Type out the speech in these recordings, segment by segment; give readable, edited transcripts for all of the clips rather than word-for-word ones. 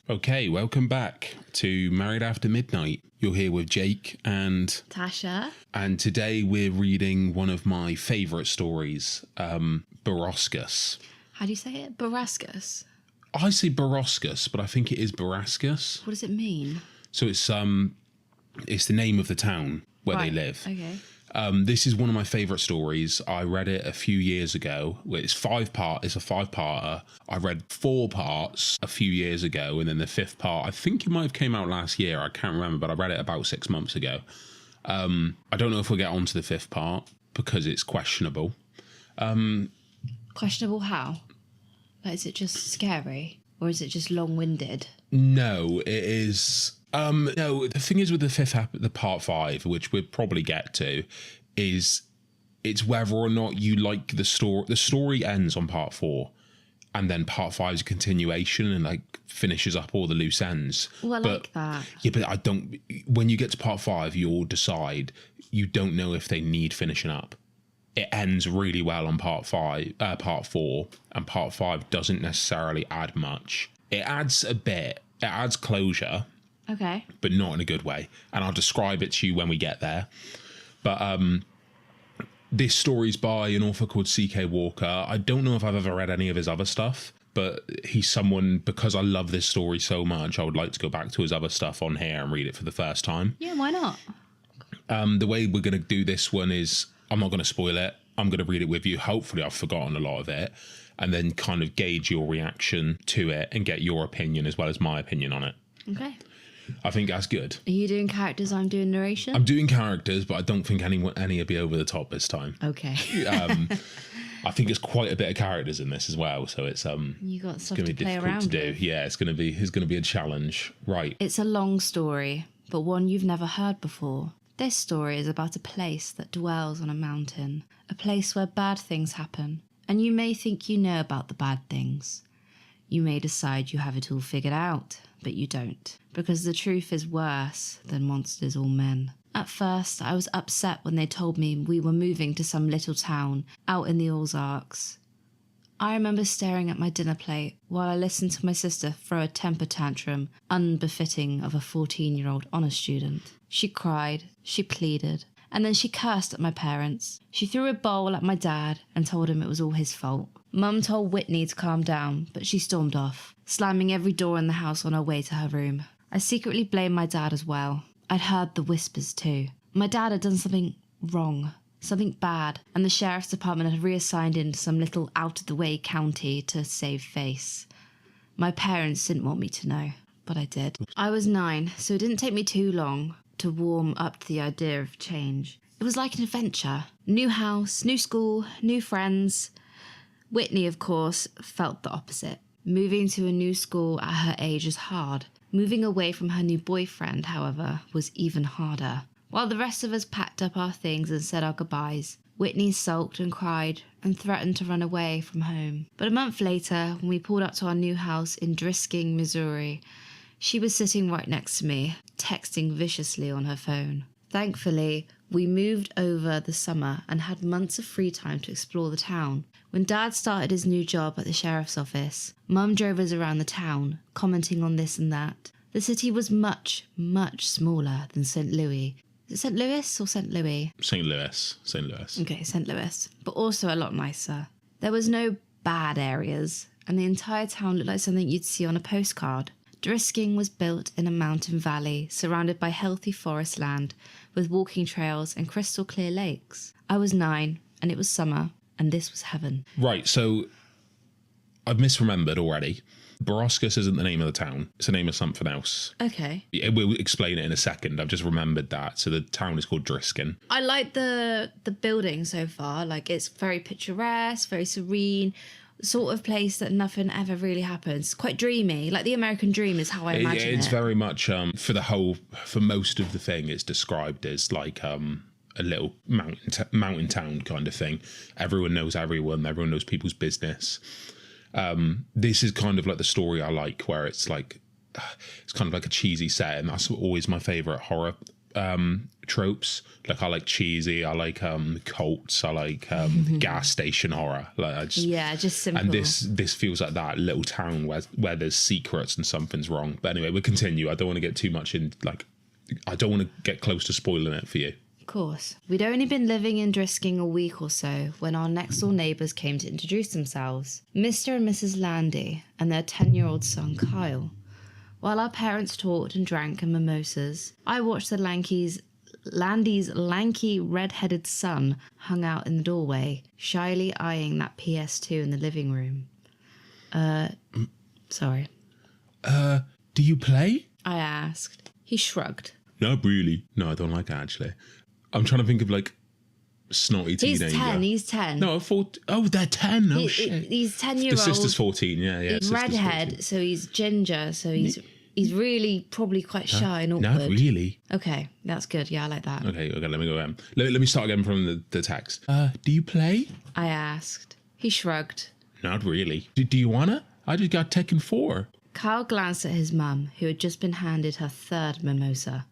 Okay, welcome back to Married After Midnight. You're here with Jake and Tasha. And today we're reading one of my favourite stories, Borrasca. How do you say it? Borrascas? I say Borrasca, but I think it is Borrasca. What does it mean? So it's the name of the town where they live. Okay. This is one of my favourite stories. I read it a few years ago. It's a 5-parter. I read 4 parts a few years ago, and then the 5th part, I think it might have came out last year. I can't remember, but I read it about 6 months ago. I don't know if we'll get on to the 5th part because it's questionable. Questionable how? Like, is it just scary? Or is it just long-winded? No, it is... no, the thing is with the part 5, which we'll probably get to, is it's whether or not you like the story. The story ends on part 4, and then part 5 is a continuation and like finishes up all the loose ends. Oh, I like that. Yeah, but I don't. When you get to part 5, you'll decide you don't know if they need finishing up. It ends really well on part 4, and part 5 doesn't necessarily add much. It adds a bit. It adds closure. Okay. But not in a good way. And I'll describe it to you when we get there. But this story's by an author called C.K. Walker. I don't know if I've ever read any of his other stuff, but he's someone, because I love this story so much, I would like to go back to his other stuff on here and read it for the first time. Yeah, why not? The way we're going to do this one is, I'm not going to spoil it. I'm going to read it with you. Hopefully I've forgotten a lot of it. And then kind of gauge your reaction to it and get your opinion as well as my opinion on it. Okay. I think that's good. Are you doing characters? I'm doing narration? I'm doing characters, but I don't think any will be over the top this time. Okay. I think there's quite a bit of characters in this as well, so it's you got stuff going to to be play difficult around to do. with. Yeah, it's going to be a challenge. Right. It's a long story, but one you've never heard before. This story is about a place that dwells on a mountain, a place where bad things happen, and you may think you know about the bad things. You may decide you have it all figured out, but you don't, because the truth is worse than monsters or men. At first, I was upset when they told me we were moving to some little town out in the Ozarks. I remember staring at my dinner plate while I listened to my sister throw a temper tantrum unbefitting of a 14-year-old honor student. She cried, she pleaded, and then she cursed at my parents. She threw a bowl at my dad and told him it was all his fault. Mum told Whitney to calm down, but she stormed off, slamming every door in the house on her way to her room. I secretly blamed my dad as well. I'd heard the whispers too. My dad had done something wrong, something bad, and the sheriff's department had reassigned him to some little out-of-the-way county to save face. My parents didn't want me to know, but I did. I was 9, so it didn't take me too long to warm up to the idea of change. It was like an adventure. New house, new school, new friends. Whitney, of course, felt the opposite. Moving to a new school at her age is hard. Moving away from her new boyfriend, however, was even harder. While the rest of us packed up our things and said our goodbyes, Whitney sulked and cried and threatened to run away from home. But a month later, when we pulled up to our new house in Drisking, Missouri, she was sitting right next to me, texting viciously on her phone. Thankfully, we moved over the summer and had months of free time to explore the town. When Dad started his new job at the sheriff's office, Mum drove us around the town, commenting on this and that. The city was much, much smaller than St. Louis. Is it St. Louis or St. Louis? St. Louis. St. Louis. Okay, St. Louis. But also a lot nicer. There was no bad areas, and the entire town looked like something you'd see on a postcard. Drisking was built in a mountain valley, surrounded by healthy forest land, with walking trails and crystal clear lakes. I was 9, and it was summer, and this was heaven. Right, so I've misremembered already. Borrasca isn't the name of the town. It's the name of something else. Okay. We'll explain it in a second. I've just remembered that. So the town is called Driskin. I like the building so far. Like, it's very picturesque, very serene, sort of place that nothing ever really happens. Quite dreamy. Like the American dream is how I imagine it. It's very much, for most of the thing, it's described as like a little mountain town kind of thing. Everyone knows everyone. Everyone knows people's business. This is kind of like the story I like, where it's like, it's kind of like a cheesy set, and that's always my favourite tropes. Like I like cheesy, I like cults, I like gas station horror. Like I just, just simple. and this feels like that little town where there's secrets and something's wrong. But anyway, we'll continue. I don't want to get too much in, like, I don't want to get close to spoiling it for you. Of course. We'd only been living in Drisking a week or so when our next door neighbours came to introduce themselves, Mr. and Mrs. Landy and their 10-year-old son Kyle. While our parents talked and drank and mimosas, I watched the Landy's lanky red-headed son hung out in the doorway, shyly eyeing that PS2 in the living room. Sorry. Do you play? I asked. He shrugged. Not really. No, I don't like it, actually. I'm trying to think of, like, snotty teenager. He's 10. No, they're 10. Oh, shit. He's 10-year-old. The sister's 14, yeah. He's redhead, 14. so he's ginger, so he's really probably quite shy and awkward. Not really. Okay, that's good. Yeah, I like that. Okay, let me go. Let me start again from the text. Do you play? I asked. He shrugged. Not really. Do you wanna? I just got Tekken 4. Kyle glanced at his mum, who had just been handed her third mimosa.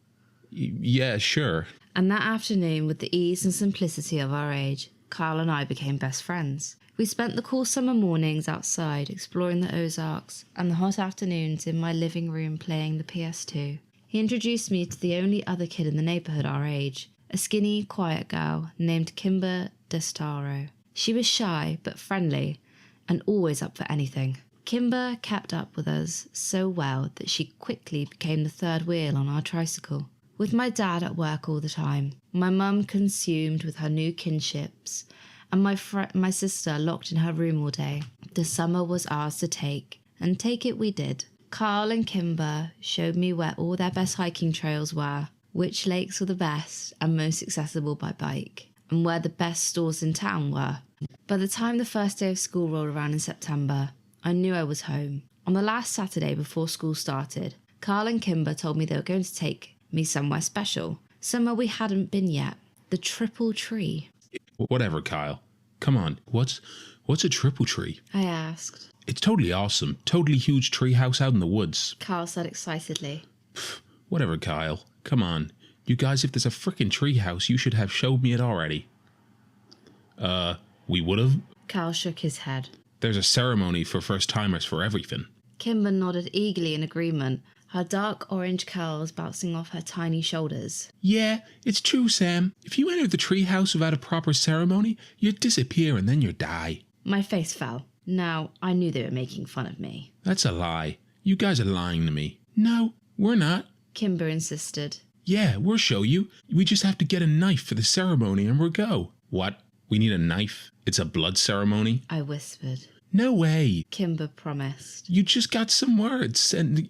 Yeah, sure. And that afternoon, with the ease and simplicity of our age, Kyle and I became best friends. We spent the cool summer mornings outside exploring the Ozarks and the hot afternoons in my living room playing the PS2. He introduced me to the only other kid in the neighbourhood our age, a skinny, quiet girl named Kimber Destaro. She was shy but friendly and always up for anything. Kimber kept up with us so well that she quickly became the third wheel on our tricycle. With my dad at work all the time, my mum consumed with her new kinships, and my sister locked in her room all day, the summer was ours to take, and take it we did. Carl and Kimber showed me where all their best hiking trails were, which lakes were the best and most accessible by bike, and where the best stores in town were. By the time the first day of school rolled around in September, I knew I was home. On the last Saturday before school started, Carl and Kimber told me they were going to take me somewhere special, somewhere we hadn't been yet, the Triple Tree. Whatever, Kyle. Come on, what's a triple tree? I asked. It's totally awesome. Totally huge tree house out in the woods. Carl said excitedly. Whatever, Kyle. Come on. You guys, if there's a frickin' tree house, you should have showed me it already. We would've? Carl shook his head. There's a ceremony for first-timers for everything. Kimber nodded eagerly in agreement, her dark orange curls bouncing off her tiny shoulders. Yeah, it's true, Sam. If you enter the treehouse without a proper ceremony, you disappear and then you die. My face fell. Now, I knew they were making fun of me. That's a lie. You guys are lying to me. No, we're not. Kimber insisted. Yeah, we'll show you. We just have to get a knife for the ceremony and we'll go. What? We need a knife? It's a blood ceremony? I whispered. No way. Kimber promised. You just got some words and...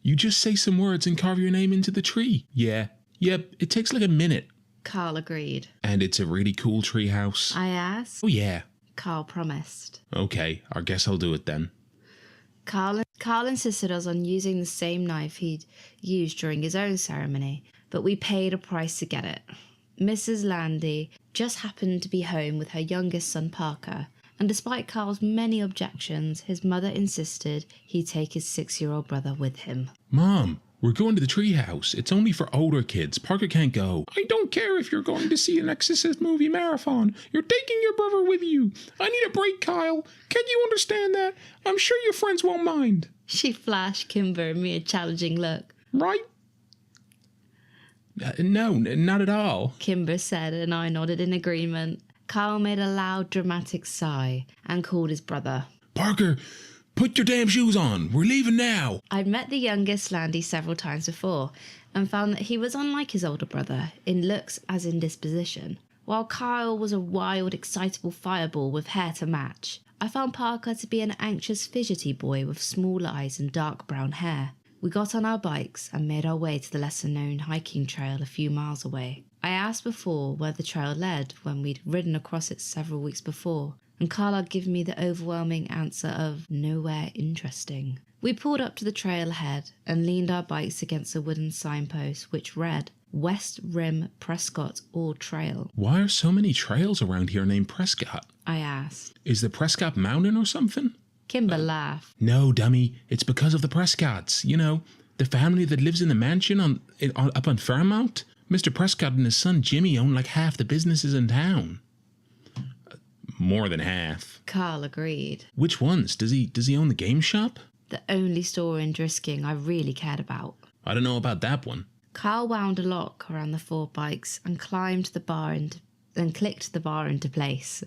You just say some words and carve your name into the tree. Yeah. Yep, it takes like a minute. Carl agreed. And it's a really cool tree house. I asked. Oh, yeah. Carl promised. Okay, I guess I'll do it then. Carl insisted us on using the same knife he'd used during his own ceremony, but we paid a price to get it. Mrs. Landy just happened to be home with her youngest son Parker, and despite Carl's many objections, his mother insisted he take his 6-year-old brother with him. Mom, we're going to the treehouse. It's only for older kids. Parker can't go. I don't care if you're going to see an Exorcist movie marathon. You're taking your brother with you. I need a break, Kyle. Can you understand that? I'm sure your friends won't mind. She flashed Kimber and me a challenging look. Right? No, not at all. Kimber said, and I nodded in agreement. Carl made a loud, dramatic sigh and called his brother. Parker, put your damn shoes on. We're leaving now. I'd met the youngest Landy several times before and found that he was unlike his older brother in looks as in disposition. While Kyle was a wild, excitable fireball with hair to match, I found Parker to be an anxious, fidgety boy with small eyes and dark brown hair. We got on our bikes and made our way to the lesser-known hiking trail a few miles away. I asked before where the trail led when we'd ridden across it several weeks before, and Carl had given me the overwhelming answer of nowhere interesting. We pulled up to the trail ahead and leaned our bikes against a wooden signpost which read, West Rim Prescott All Trail. Why are so many trails around here named Prescott? I asked. Is the Prescott Mountain or something? Kimber laughed. No, dummy. It's because of the Prescotts. You know, the family that lives in the mansion up on Fairmount. Mr. Prescott and his son Jimmy own like half the businesses in town. More than half. Carl agreed. Which ones? Does he own the game shop? The only store in Drisking I really cared about. I don't know about that one. Carl wound a lock around the 4 bikes and clicked the bar into place.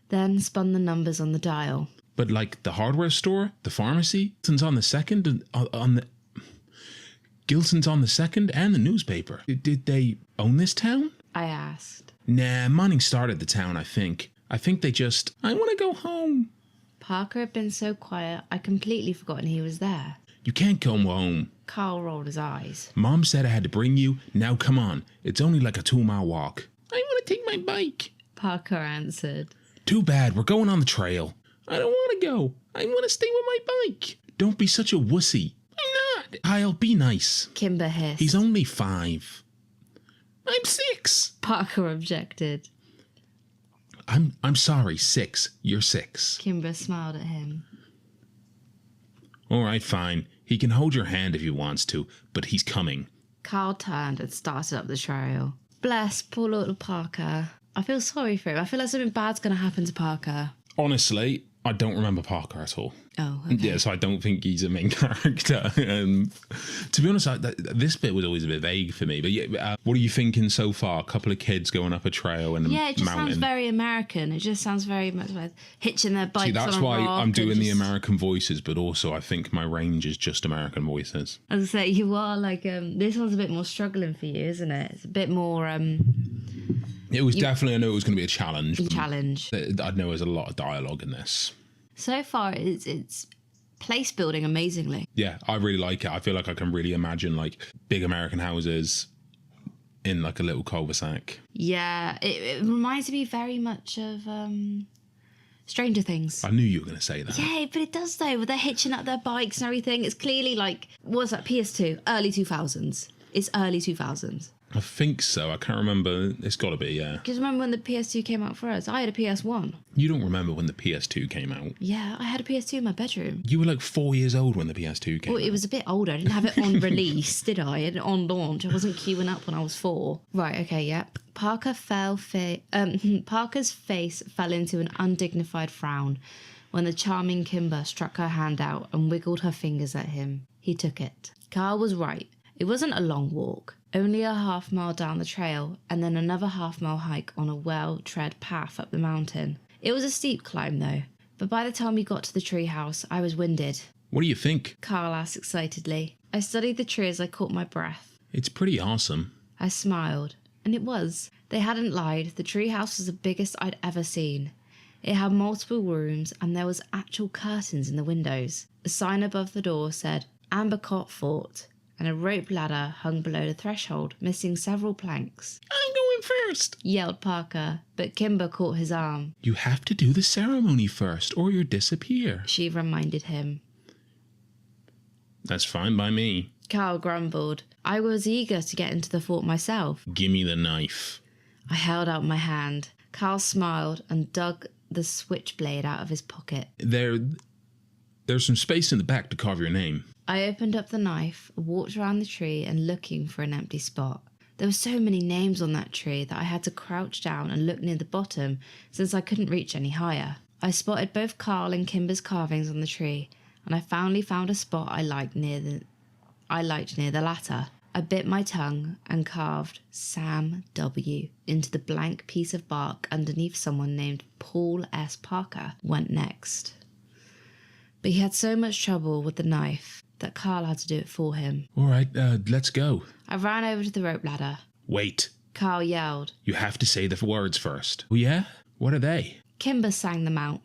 Then spun the numbers on the dial. But like the hardware store, the pharmacy, Gilson's on the second, Gilson's on the second, and the newspaper. Did they own this town? I asked. Nah, Manning started the town, I think. I think they just, I want to go home. Parker had been so quiet, I completely forgotten he was there. You can't come home. Carl rolled his eyes. Mom said I had to bring you. Now come on. It's only like a 2-mile walk. I want to take my bike. Parker answered. Too bad. We're going on the trail. I don't want to go. I want to stay with my bike. Don't be such a wussy. I'm not. Kyle, be nice. Kimber hissed. He's only 5. I'm 6. Parker objected. I'm sorry, 6. You're 6. Kimber smiled at him. All right, fine. He can hold your hand if he wants to, but he's coming. Carl turned and started up the trail. Bless poor little Parker. I feel sorry for him. I feel like something bad's going to happen to Parker. Honestly, I don't remember Parker at all. Oh, okay. Yeah, so I don't think he's a main character. To be honest, this bit was always a bit vague for me. But yeah, what are you thinking so far? A couple of kids going up a trail and a Yeah, it just mountain. sounds very American. It just sounds very much like hitching their bikes. See, that's on a why rock I'm doing and the just- American voices, but also I think my range is just American voices. As I say, you are like this one's a bit more struggling for you, isn't it? It's a bit more It was definitely, I know it was going to be a challenge. challenge. I know there's a lot of dialogue in this. So far, it's place building amazingly. Yeah, I really like it. I feel like I can really imagine like big American houses in like a little cul-de-sac. Yeah, it reminds me very much of Stranger Things. I knew you were going to say that. Yeah, but it does though. With they're hitching up their bikes and everything, it's clearly like what's that? PS2, early 2000s. It's early 2000s. I think so. I can't remember. It's got to be, yeah. Because remember when the PS2 came out for us? I had a PS1. You don't remember when the PS2 came out? Yeah, I had a PS2 in my bedroom. You were like 4 years old when the PS2 came Well, out. it was a bit older. I didn't have it on release, did I? I had it on launch. I wasn't queuing up when I was 4. Right, okay, yep. Parker's face fell into an undignified frown when the charming Kimber struck her hand out and wiggled her fingers at him. He took it. Carl was right. It wasn't a long walk. Only a half-mile down the trail, and then another half-mile hike on a well-tread path up the mountain. It was a steep climb, though, but by the time we got to the treehouse, I was winded. What do you think? Carl asked excitedly. I studied the tree as I caught my breath. It's pretty awesome. I smiled, and it was. They hadn't lied. The treehouse was the biggest I'd ever seen. It had multiple rooms, and there was actual curtains in the windows. A sign above the door said, Amber Cot Fort, and a rope ladder hung below the threshold, missing several planks. I'm going first, Yelled Parker, but Kimber caught his arm. You have to do the ceremony first, or you'll disappear. She reminded him. That's fine by me. Carl grumbled. I was eager to get into the fort myself. Gimme the knife. I held out my hand. Carl smiled and dug the switchblade out of his pocket. There's some space in the back to carve your name. I opened up the knife, walked around the tree and looking for an empty spot. There were so many names on that tree that I had to crouch down and look near the bottom since I couldn't reach any higher. I spotted both Carl and Kimber's carvings on the tree, and I finally found a spot I liked near the latter. I bit my tongue and carved Sam W. into the blank piece of bark underneath someone named Paul S. Parker went next. But he had so much trouble with the knife that Carl had to do it for him. All right, let's go. I ran over to the rope ladder. Wait, Carl yelled. you have to say the words first. Oh yeah? What are they? Kimber sang them out.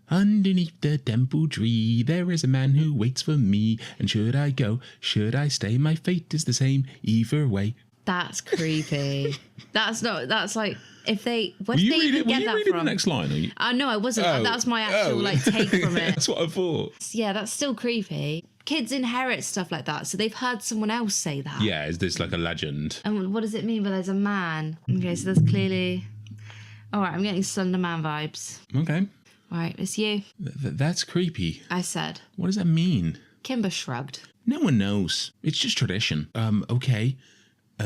Underneath the temple tree, there is a man who waits for me. And should I go, should I stay, my fate is the same either way. That's creepy. That's like, if they, where Were did you they even get that reading the from? next line? Are you? No, I wasn't. Oh. That's my actual Oh. take from it. That's what I thought. Yeah, that's still creepy. Kids inherit stuff like that, so they've heard someone else say that. Yeah, is this like a legend? And what does it mean? But there's a man. Okay, so there's clearly. All right, I'm getting Slender Man vibes. Okay. All right, it's you. That's creepy. I said. What does that mean? Kimber shrugged. No one knows. It's just tradition. Okay.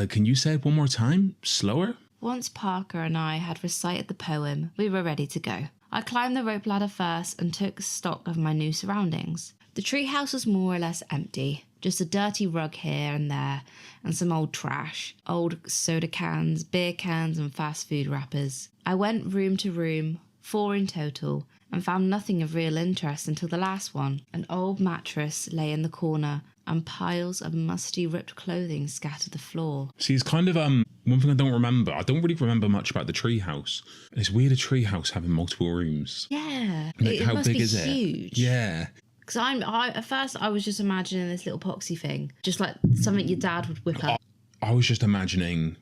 Can you say it one more time? Slower? Once Parker and I had recited the poem, we were ready to go. I climbed the rope ladder first and took stock of my new surroundings. The treehouse was more or less empty, just a dirty rug here and there, and some old trash, old soda cans, beer cans and fast food wrappers. I went room to room, 4 in total, and found nothing of real interest until the last one. An old mattress lay in the corner, and piles of musty ripped clothing scattered the floor. See, it's kind of one thing I don't remember. I don't really remember much about the treehouse. It's weird, a treehouse having multiple rooms. Yeah, Like, how must big be is it? huge. Yeah. Because at first I was just imagining this little poxy thing, just like something your dad would whip up. I was just imagining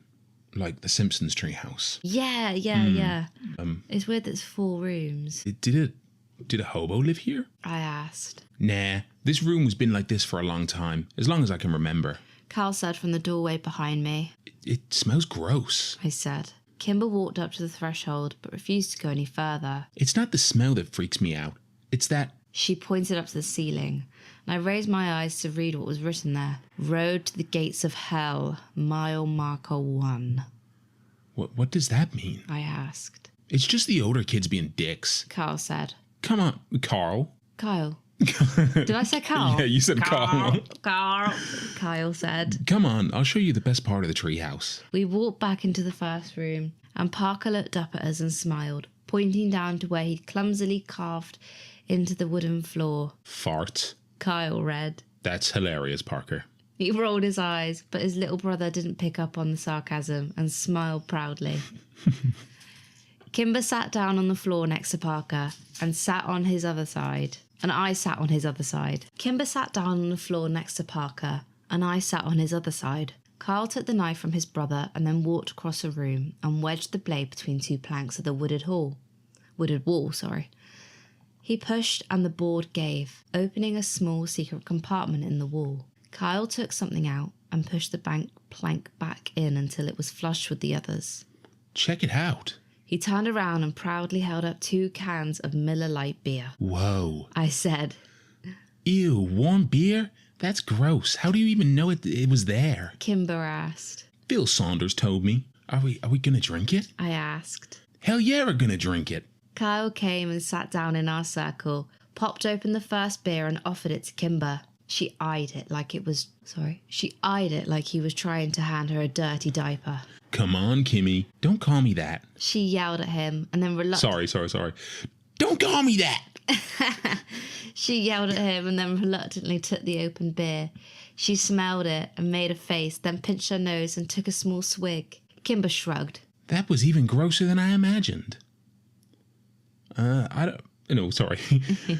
like the Simpsons treehouse. Yeah. It's weird that it's 4 rooms. Did a hobo live here? I asked. Nah, this room has been like this for a long time, as long as I can remember. Carl said from the doorway behind me. It smells gross. I said. Kimber walked up to the threshold but refused to go any further. It's not the smell that freaks me out. It's that... She pointed up to the ceiling, and I raised my eyes to read what was written there. Road to the gates of hell, mile marker 1. What does that mean? I asked. It's just the older kids being dicks. Carl said. Come on, Carl. Kyle. Did I say Carl? Yeah, you said Carl. Carl. Kyle said. Come on, I'll show you the best part of the treehouse. We walked back into the first room, and Parker looked up at us and smiled, pointing down to where he'd clumsily carved into the wooden floor. Fart. Kyle read. That's hilarious, Parker. He rolled his eyes, but his little brother didn't pick up on the sarcasm and smiled proudly. Kimber sat down on the floor next to Parker and sat on his other side. And I sat on his other side. Kimber sat down on the floor next to Parker, and I sat on his other side. Carl took the knife from his brother and then walked across the room and wedged the blade between 2 planks of the wooded wall. He pushed and the board gave, opening a small secret compartment in the wall. Kyle took something out and pushed the plank back in until it was flush with the others. Check it out. He turned around and proudly held up 2 cans of Miller Lite beer. Whoa. I said. Ew, warm beer? That's gross. How do you even know it was there? Kimber asked. Bill Saunders told me. Are we gonna drink it? I asked. Hell yeah, we're gonna drink it. Kyle came and sat down in our circle, popped open the first beer and offered it to Kimber. She eyed it like he was trying to hand her a dirty diaper. Come on, Kimmy. Don't call me that. She yelled at him and then reluctantly... Sorry. Don't call me that! She yelled at him and then reluctantly took the open beer. She smelled it and made a face, then pinched her nose and took a small swig. Kimber shrugged. That was even grosser than I imagined. Sorry. I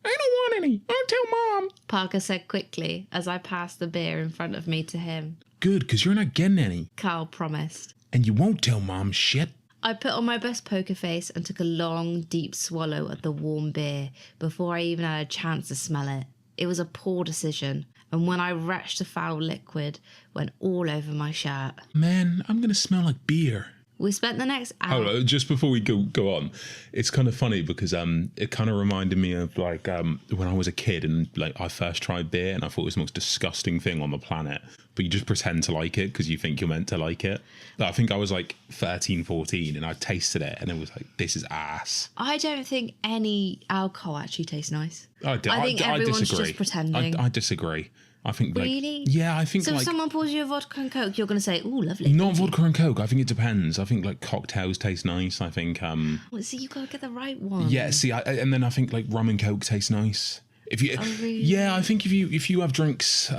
don't want any. I'll tell Mom. Parker said quickly as I passed the beer in front of me to him. Good, because you're not getting any. Carl promised. And you won't tell Mom shit. I put on my best poker face and took a long, deep swallow of the warm beer before I even had a chance to smell it. It was a poor decision, and when I retched the foul liquid, went all over my shirt. Man, I'm going to smell like beer. We spent the next hour... Oh, just before we go on, it's kind of funny because it kind of reminded me of like when I was a kid and like I first tried beer and I thought it was the most disgusting thing on the planet, but you just pretend to like it because you think you're meant to like it. I think I was like 13, 14 and I tasted it and it was like, this is ass. I don't think any alcohol actually tastes nice. I think everyone's disagree. just pretending. I disagree. I think really? Yeah, I think so like... if someone pours you a vodka and Coke, you're going to say, ooh, lovely. Not vodka and Coke. I think it depends. I think like cocktails taste nice. I think... Well, see, you've got to get the right one. Yeah, see, and then I think like rum and Coke taste nice. If you, oh, really? Yeah, I think if you have drinks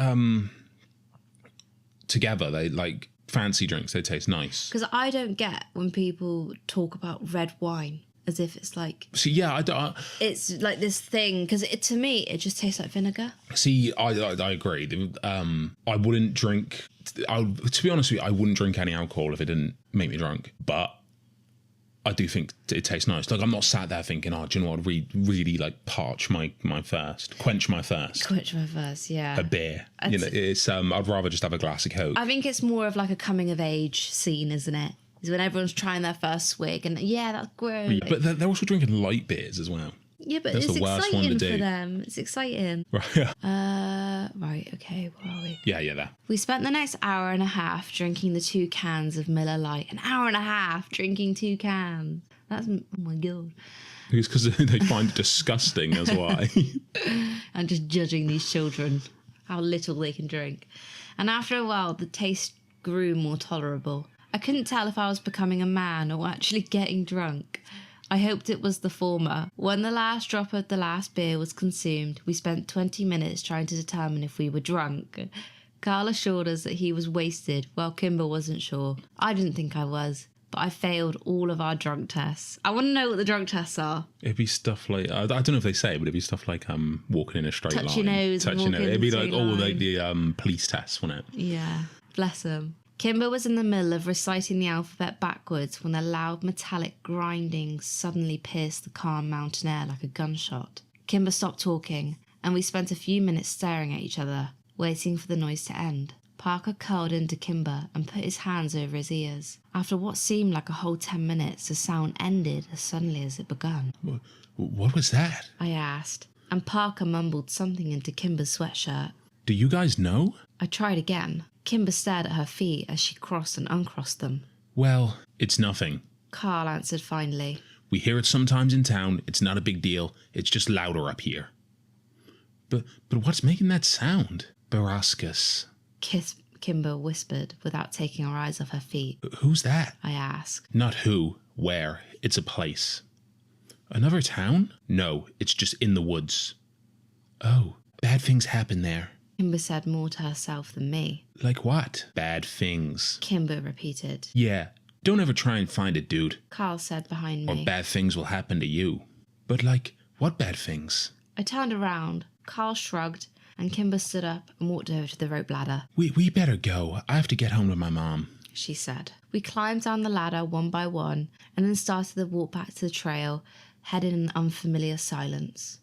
together, they like fancy drinks, they taste nice. Because I don't get when people talk about red wine as if it's like... See, yeah, it's like this thing, because to me, it just tastes like vinegar. See, I agree. I wouldn't drink... to be honest with you, I wouldn't drink any alcohol if it didn't make me drunk. But I do think it tastes nice. Like, I'm not sat there thinking, oh, do you know what? Really like quench my thirst. Quench my thirst, yeah. A beer. It's I'd rather just have a glass of Coke. I think it's more of like a coming of age scene, isn't it? Is when everyone's trying their first swig and yeah, that's great. Yeah, but they're also drinking light beers as well. Yeah, but That's it's the worst one to exciting do. for them. It's exciting. Right. Right, okay, where are we? Yeah, there. We spent the next hour and a half drinking the 2 cans of Miller Lite. An hour and a half drinking 2 cans. That's, oh my God. It's because they find it disgusting, that's why. I'm just judging these children, how little they can drink. And after a while, the taste grew more tolerable. I couldn't tell if I was becoming a man or actually getting drunk. I hoped it was the former. When the last drop of the last beer was consumed, we spent 20 minutes trying to determine if we were drunk. Carl assured us that he was wasted, while Kimber wasn't sure. I didn't think I was, but I failed all of our drunk tests. I want to know what the drunk tests are. It'd be stuff like, I don't know if they say it, but it'd be stuff like walking in a straight line. Touch your nose. Touch your nose. It'd be like all line. the police tests, wouldn't it? Yeah, bless him. Kimber was in the middle of reciting the alphabet backwards when a loud metallic grinding suddenly pierced the calm mountain air like a gunshot. Kimber stopped talking, and we spent a few minutes staring at each other, waiting for the noise to end. Parker curled into Kimber and put his hands over his ears. After what seemed like a whole 10 minutes, the sound ended as suddenly as it begun. What was that? I asked, and Parker mumbled something into Kimber's sweatshirt. Do you guys know? I tried again. Kimber stared at her feet as she crossed and uncrossed them. Well, it's nothing. Carl answered finally. We hear it sometimes in town. It's not a big deal. It's just louder up here. But what's making that sound? Borrascas. Kimber whispered without taking her eyes off her feet. Who's that? I asked. Not who, where. It's a place. Another town? No, it's just in the woods. Oh, bad things happen there. Kimber said more to herself than me. Like what? Bad things. Kimber repeated. Yeah, don't ever try and find it, dude. Carl said behind Or me. bad things will happen to you. But like, what bad things? I turned around. Carl shrugged, and Kimber stood up and walked over to the rope ladder. We better go. I have to get home to my mom, she said. We climbed down the ladder one by one, and then started the walk back to the trail, heading in an unfamiliar silence.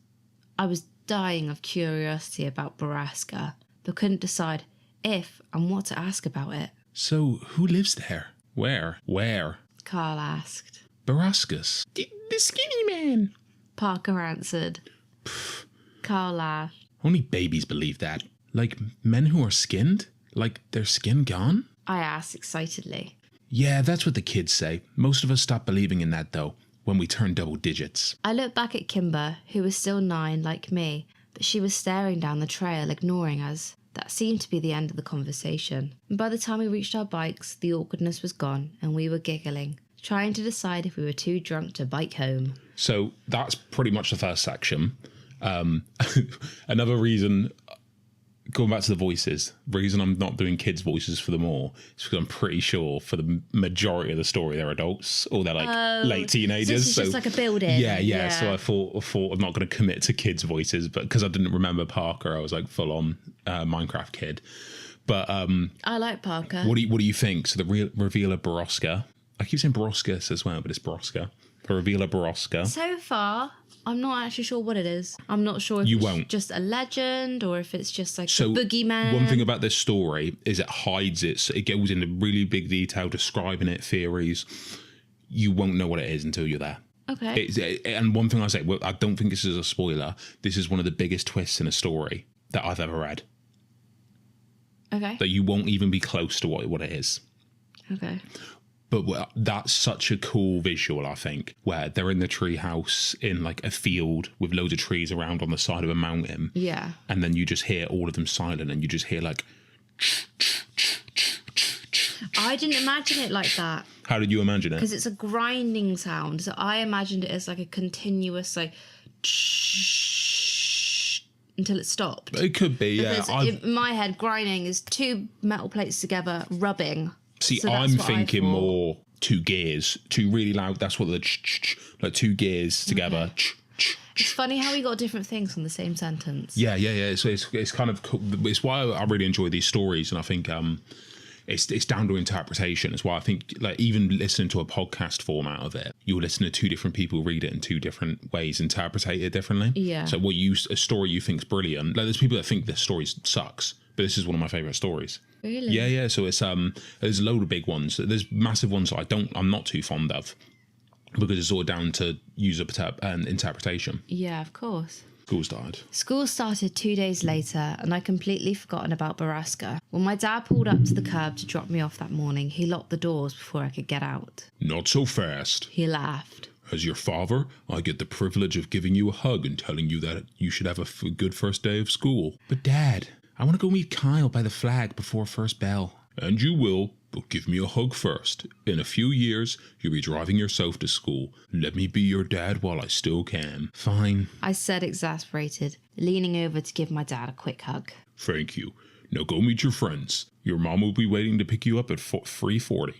I was dying of curiosity about Borrasca, but couldn't decide if and what to ask about it. So, who lives there? Where? Carl asked. Borrascas. The skinny man. Parker answered. Carl laughed. Only babies believe that. Like men who are skinned? Like their skin gone? I asked excitedly. Yeah, that's what the kids say. Most of us stop believing in that, though, when we turn double digits. I looked back at Kimber, who was still 9 like me, but she was staring down the trail, ignoring us. That seemed to be the end of the conversation. And by the time we reached our bikes, the awkwardness was gone, and we were giggling, trying to decide if we were too drunk to bike home. So that's pretty much the first section. Another reason, going back to the voices, the reason I'm not doing kids' voices for them all is because I'm pretty sure for the majority of the story they're adults or they're like late teenagers. So this is just like a build-in. Yeah. So I thought I'm not going to commit to kids' voices, but because I didn't remember Parker, I was like full on Minecraft kid. But I like Parker. what do you think? So the reveal of Borrasca. I keep saying Borrascas as well, but it's Borrasca. The reveal of Borrasca. So far, I'm not actually sure what it is. I'm not sure if it's just a legend or if it's just like a boogeyman. One thing about this story is it hides it. So it goes into really big detail describing it, theories. You won't know what it is until you're there. Okay. And one thing I say, well, I don't think this is a spoiler. This is one of the biggest twists in a story that I've ever read. Okay. That you won't even be close to what it is. Okay. But that's such a cool visual, I think, where they're in the tree house in like a field with loads of trees around on the side of a mountain. Yeah. And then you just hear all of them silent and you just hear like... I didn't imagine it like that. How did you imagine it? Because it's a grinding sound. So I imagined it as like a continuous like... until it stopped. It could be, yeah. Because in my head, grinding is 2 metal plates together rubbing. See, So I'm I thinking thought. more 2 gears, 2 really loud. That's what like 2 gears together. Okay. It's funny how we got different things on the same sentence. Yeah. So it's kind of cool. It's why I really enjoy these stories, and I think it's down to interpretation. It's why I think like even listening to a podcast format of it, you'll listen to 2 different people read it in 2 different ways, interpret it differently. Yeah. So a story you think's brilliant. Like there's people that think this story sucks, but this is one of my favorite stories. Really? Yeah. So it's there's a load of big ones. There's massive ones that I'm not too fond of. Because it's all down to user and interpretation. Yeah, of course. School started. School started 2 days later, and I'd completely forgotten about Borrasca. When my dad pulled up to the curb to drop me off that morning, he locked the doors before I could get out. Not so fast. He laughed. As your father, I get the privilege of giving you a hug and telling you that you should have a good first day of school. But Dad, I want to go meet Kyle by the flag before first bell. And you will, but give me a hug first. In a few years, you'll be driving yourself to school. Let me be your dad while I still can. Fine, I said, exasperated, leaning over to give my dad a quick hug. Thank you. Now go meet your friends. Your mom will be waiting to pick you up at 3:40.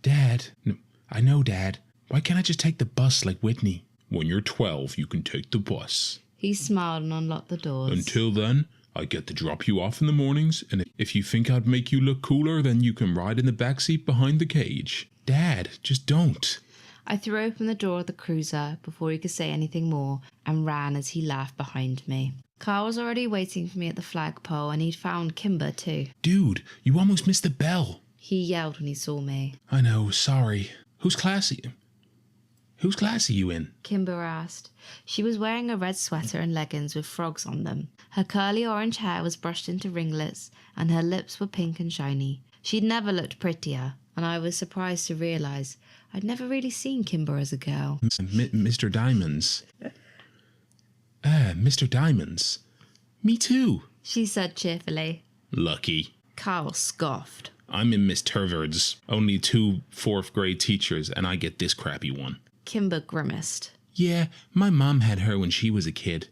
Dad. No, I know, Dad. Why can't I just take the bus like Whitney? When you're 12, you can take the bus. He smiled and unlocked the doors. Until then, I get to drop you off in the mornings, and if you think I'd make you look cooler, then you can ride in the backseat behind the cage. Dad, just don't. I threw open the door of the cruiser before he could say anything more and ran as he laughed behind me. Carl was already waiting for me at the flagpole, and he'd found Kimber too. Dude, you almost missed the bell. He yelled when he saw me. I know, sorry. Whose class are you in? Kimber asked. She was wearing a red sweater and leggings with frogs on them. Her curly orange hair was brushed into ringlets, and her lips were pink and shiny. She'd never looked prettier, and I was surprised to realise I'd never really seen Kimber as a girl. Mr. Diamonds. Mr. Diamonds. Me too, she said cheerfully. Lucky. Carl scoffed. I'm in Miss Turvard's. Only 2 4th-grade teachers, and I get this crappy one. Kimber grimaced. Yeah, my mom had her when she was a kid.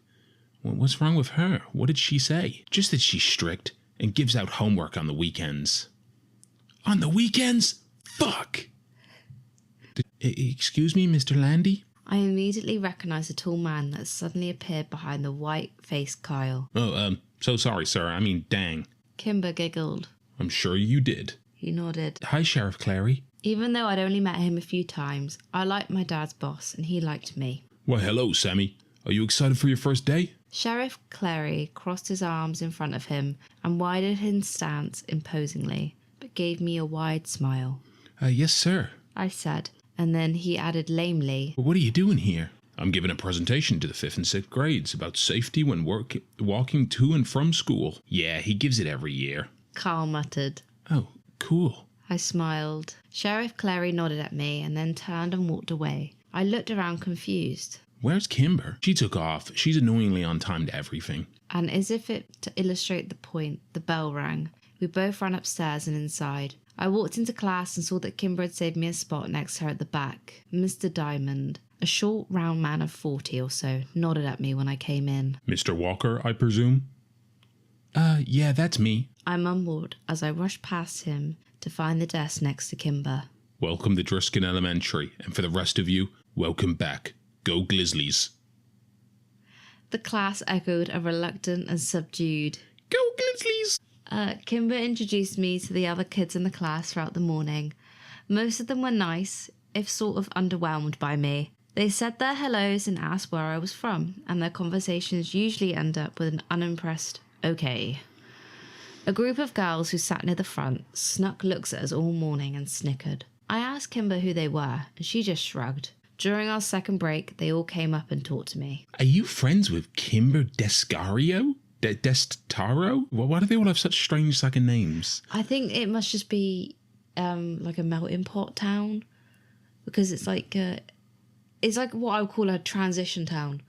What's wrong with her? What did she say? Just that she's strict and gives out homework on the weekends. On the weekends? Fuck! Excuse me, Mr. Landy? I immediately recognised a tall man that suddenly appeared behind the white-faced Kyle. Oh, so sorry, sir. I mean, dang. Kimber giggled. I'm sure you did. He nodded. Hi, Sheriff Clary. Even though I'd only met him a few times, I liked my dad's boss and he liked me. Why, hello, Sammy. Are you excited for your first day? Sheriff Clary crossed his arms in front of him and widened his stance imposingly, but gave me a wide smile. Yes, sir. I said, and then he added lamely, What are you doing here? I'm giving a presentation to the 5th and 6th grades about safety when walking to and from school. Yeah, he gives it every year. Carl muttered. Oh, cool. I smiled. Sheriff Clary nodded at me and then turned and walked away. I looked around confused. Where's Kimber? She took off. She's annoyingly on time to everything. And as if to illustrate the point, the bell rang. We both ran upstairs and inside. I walked into class and saw that Kimber had saved me a spot next to her at the back. Mr. Diamond, a short, round man of 40 or so, nodded at me when I came in. Mr. Walker, I presume? Yeah, that's me. I mumbled as I rushed past him to find the desk next to Kimber. Welcome to Driskin Elementary, and for the rest of you, welcome back. Go Grizzlies. The class echoed a reluctant and subdued, Go Grizzlies! Kimber introduced me to the other kids in the class throughout the morning. Most of them were nice, if sort of underwhelmed by me. They said their hellos and asked where I was from, and their conversations usually end up with an unimpressed, okay. A group of girls who sat near the front snuck looks at us all morning and snickered. I asked Kimber who they were, and she just shrugged. During our second break, they all came up and talked to me. Are you friends with Kimber Descario? Destaro? Why do they all have such strange second names? I think it must just be like a melting pot town, because it's like what I would call a transition town,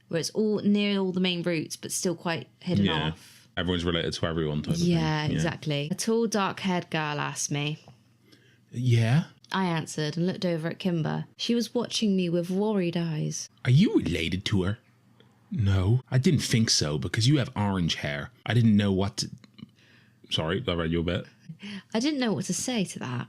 where it's all near all the main routes but still quite hidden off. Everyone's related to everyone type of thing. Yeah, exactly. A tall, dark-haired girl asked me. Yeah? I answered and looked over at Kimber. She was watching me with worried eyes. Are you related to her? No, I didn't think so, because you have orange hair. I didn't know what to... Sorry, I read you a bit. I didn't know what to say to that.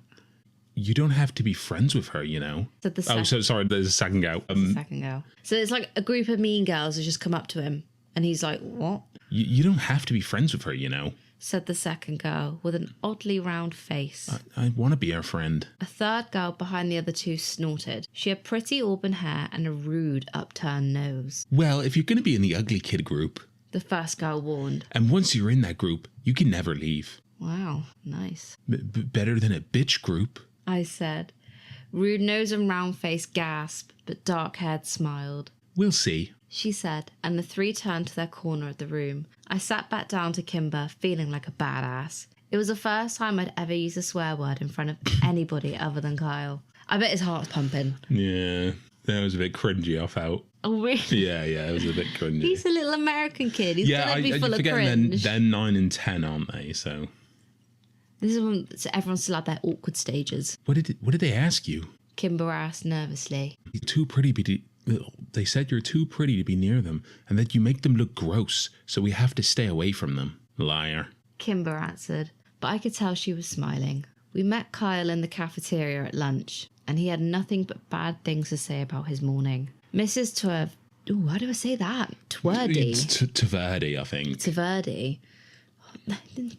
You don't have to be friends with her, you know. Said the second, So sorry, there's a second girl. second girl. So it's like a group of mean girls who just come up to him, and he's like, what? You don't have to be friends with her, you know. Said the second girl with an oddly round face. I want to be her friend. A third girl behind the other two snorted. She had pretty auburn hair and a rude upturned nose. Well, if you're going to be in the ugly kid group... The first girl warned. And once you're in that group, you can never leave. Wow, nice. Better than a bitch group. I said. Rude Nose and Round Face gasped, but Dark Haired smiled. We'll see, she said, and the three turned to their corner of the room. I sat back down to Kimber, feeling like a badass. It was the first time I'd ever used a swear word in front of anybody other than Kyle. I bet his heart's pumping. Yeah, that was a bit cringy, I felt. Oh, really? Yeah, it was a bit cringy. He's a little American kid. He's gonna be full of cringe. They're 9 and 10, aren't they? So this is when everyone still had their awkward stages. what did they ask you? Kimber asked nervously. You're too pretty. They said you're too pretty to be near them, and that you make them look gross. So we have to stay away from them. Liar. Kimber answered, but I could tell she was smiling. We met Kyle in the cafeteria at lunch, and he had nothing but bad things to say about his morning. Mrs. Ooh, how do I say that? Twerdy. Tverdi, I think. Tverdi.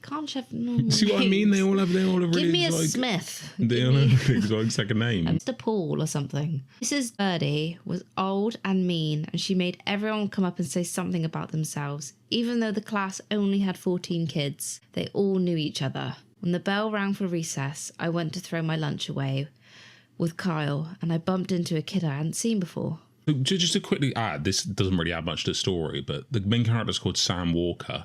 Can't have normal See what I mean? They all have really Give me a exotic, Smith. They all have an exotic second name. Mr. Paul or something. Mrs. Birdie was old and mean, and she made everyone come up and say something about themselves. Even though the class only had 14 kids, they all knew each other. When the bell rang for recess, I went to throw my lunch away with Kyle, and I bumped into a kid I hadn't seen before. Just to quickly add, this doesn't really add much to the story, but the main character is called Sam Walker,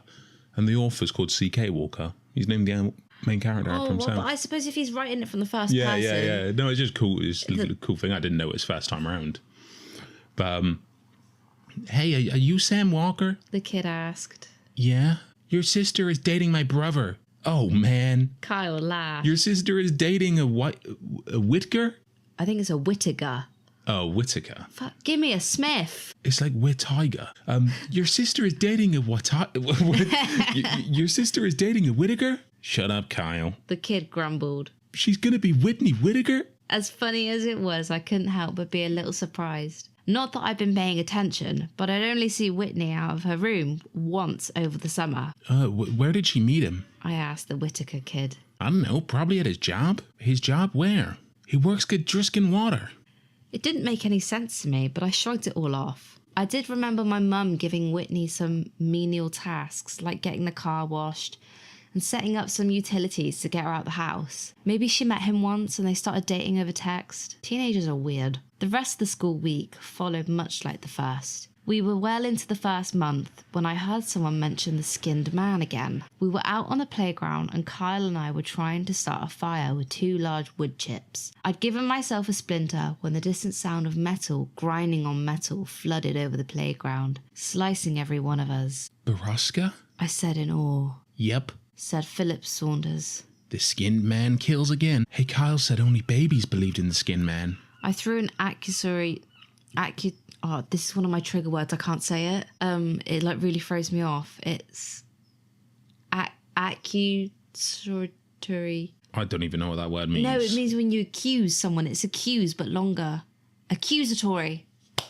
and the author's called C.K. Walker. He's named the main character after himself. Well, but I suppose if he's writing it from the first person... Yeah. No, it's just cool. It's a cool thing. I didn't know it was first time around. But, hey, are you Sam Walker? The kid asked. Yeah. Your sister is dating my brother. Oh, man. Kyle laughed. Your sister is dating a Whitaker? I think it's a Whittaker. Oh, Whitaker. Fuck, give me a Smith. It's like Whittaker. Your sister is dating a Your sister is dating a Whitaker? Shut up, Kyle. The kid grumbled. She's gonna be Whitney Whitaker? As funny as it was, I couldn't help but be a little surprised. Not that I'd been paying attention, but I'd only see Whitney out of her room once over the summer. Where did she meet him? I asked the Whittaker kid. I don't know, probably at his job. His job where? He works at Driskin Water. It didn't make any sense to me, but I shrugged it all off. I did remember my mum giving Whitney some menial tasks, like getting the car washed and setting up some utilities to get her out the house. Maybe she met him once and they started dating over text. Teenagers are weird. The rest of the school week followed much like the first. We were well into the first month when I heard someone mention the skinned man again. We were out on the playground and Kyle and I were trying to start a fire with 2 large wood chips. I'd given myself a splinter when the distant sound of metal grinding on metal flooded over the playground, slicing every one of us. Borrasca? I said in awe. Yep, said Philip Saunders. The skinned man kills again. Hey, Kyle said only babies believed in the skinned man. I threw an oh, this is one of my trigger words. I can't say it. It like really throws me off. It's accusatory. I don't even know what that word means. No, it means when you accuse someone. It's accuse, but longer. Accusatory.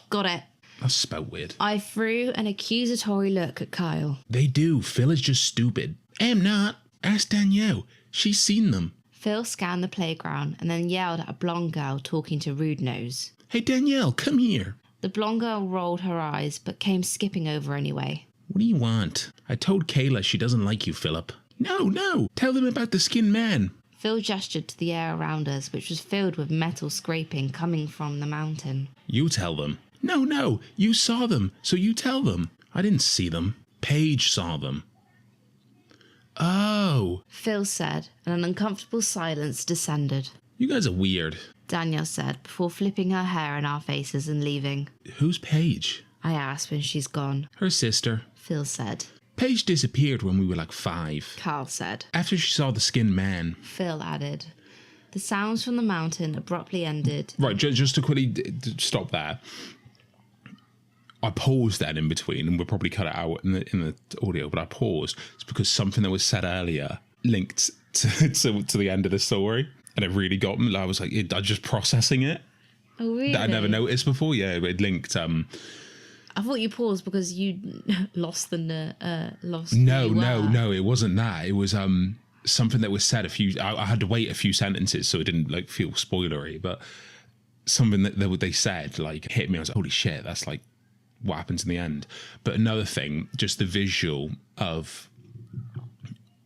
Got it. That's spelled weird. I threw an accusatory look at Kyle. They do. Phil is just stupid. I'm not. Ask Danielle. She's seen them. Phil scanned the playground and then yelled at a blonde girl talking to Rude Nose. Hey, Danielle, come here. The blonde girl rolled her eyes, but came skipping over anyway. What do you want? I told Kayla she doesn't like you, Philip. No. Tell them about the skinned man. Phil gestured to the air around us, which was filled with metal scraping coming from the mountain. You tell them. No. You saw them, so you tell them. I didn't see them. Paige saw them. Oh, Phil said, and an uncomfortable silence descended. You guys are weird. Danielle said, before flipping her hair in our faces and leaving. Who's Paige? I asked when she's gone. Her sister. Phil said. Paige disappeared when we were like 5. Carl said. After she saw the skinned man. Phil added. The sounds from the mountain abruptly ended. Right, just to quickly stop there. I paused then in between, and we'll probably cut it out in the audio, but I paused. It's because something that was said earlier linked to the end of the story. And it really got me. I was like, I just processing it. Oh, really? That I never noticed before. Yeah, it linked. I thought you paused because you lost the No, it wasn't that. It was something that was said I had to wait a few sentences so it didn't like feel spoilery. But something that they said like hit me. I was like, holy shit, that's like what happens in the end. But another thing, just the visual of.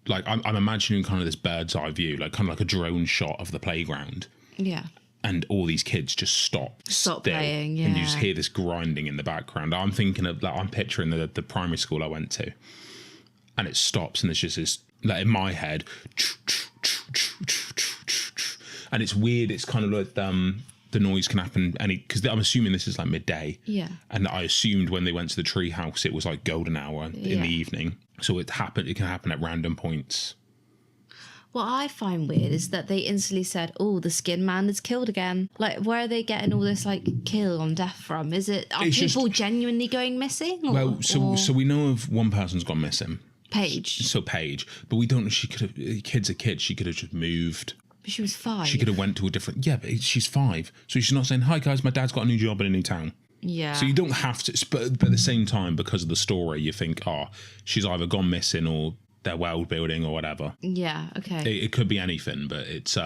Like I'm imagining kind of this bird's eye view, like kind of like a drone shot of the playground. Yeah. and all these kids just stop playing, and you yeah. just hear this grinding in the background. I'm thinking of like, I'm picturing the primary school I went to, and it stops and there's just this, like in my head, and it's weird. It's kind of like the noise can happen because I'm assuming this is like midday. Yeah. And I assumed when they went to the tree house, it was like golden hour in the evening. So it can happen at random points. What I find weird is that they instantly said, "Oh, the skin man is killed again." Like, where are they getting all this like kill on death from? Are people genuinely going missing? So we know of one person's gone missing. Paige. So Paige, but we don't know. She could have. Kid's a kid. She could have just moved. But she was 5. She could have went to a different. Yeah, but she's 5, so she's not saying, "Hi guys, my dad's got a new job in a new town." Yeah. So you don't have to. But at the same time, because of the story, you think, "Oh, she's either gone missing or they're world building or whatever." Yeah. Okay. It could be anything, but it's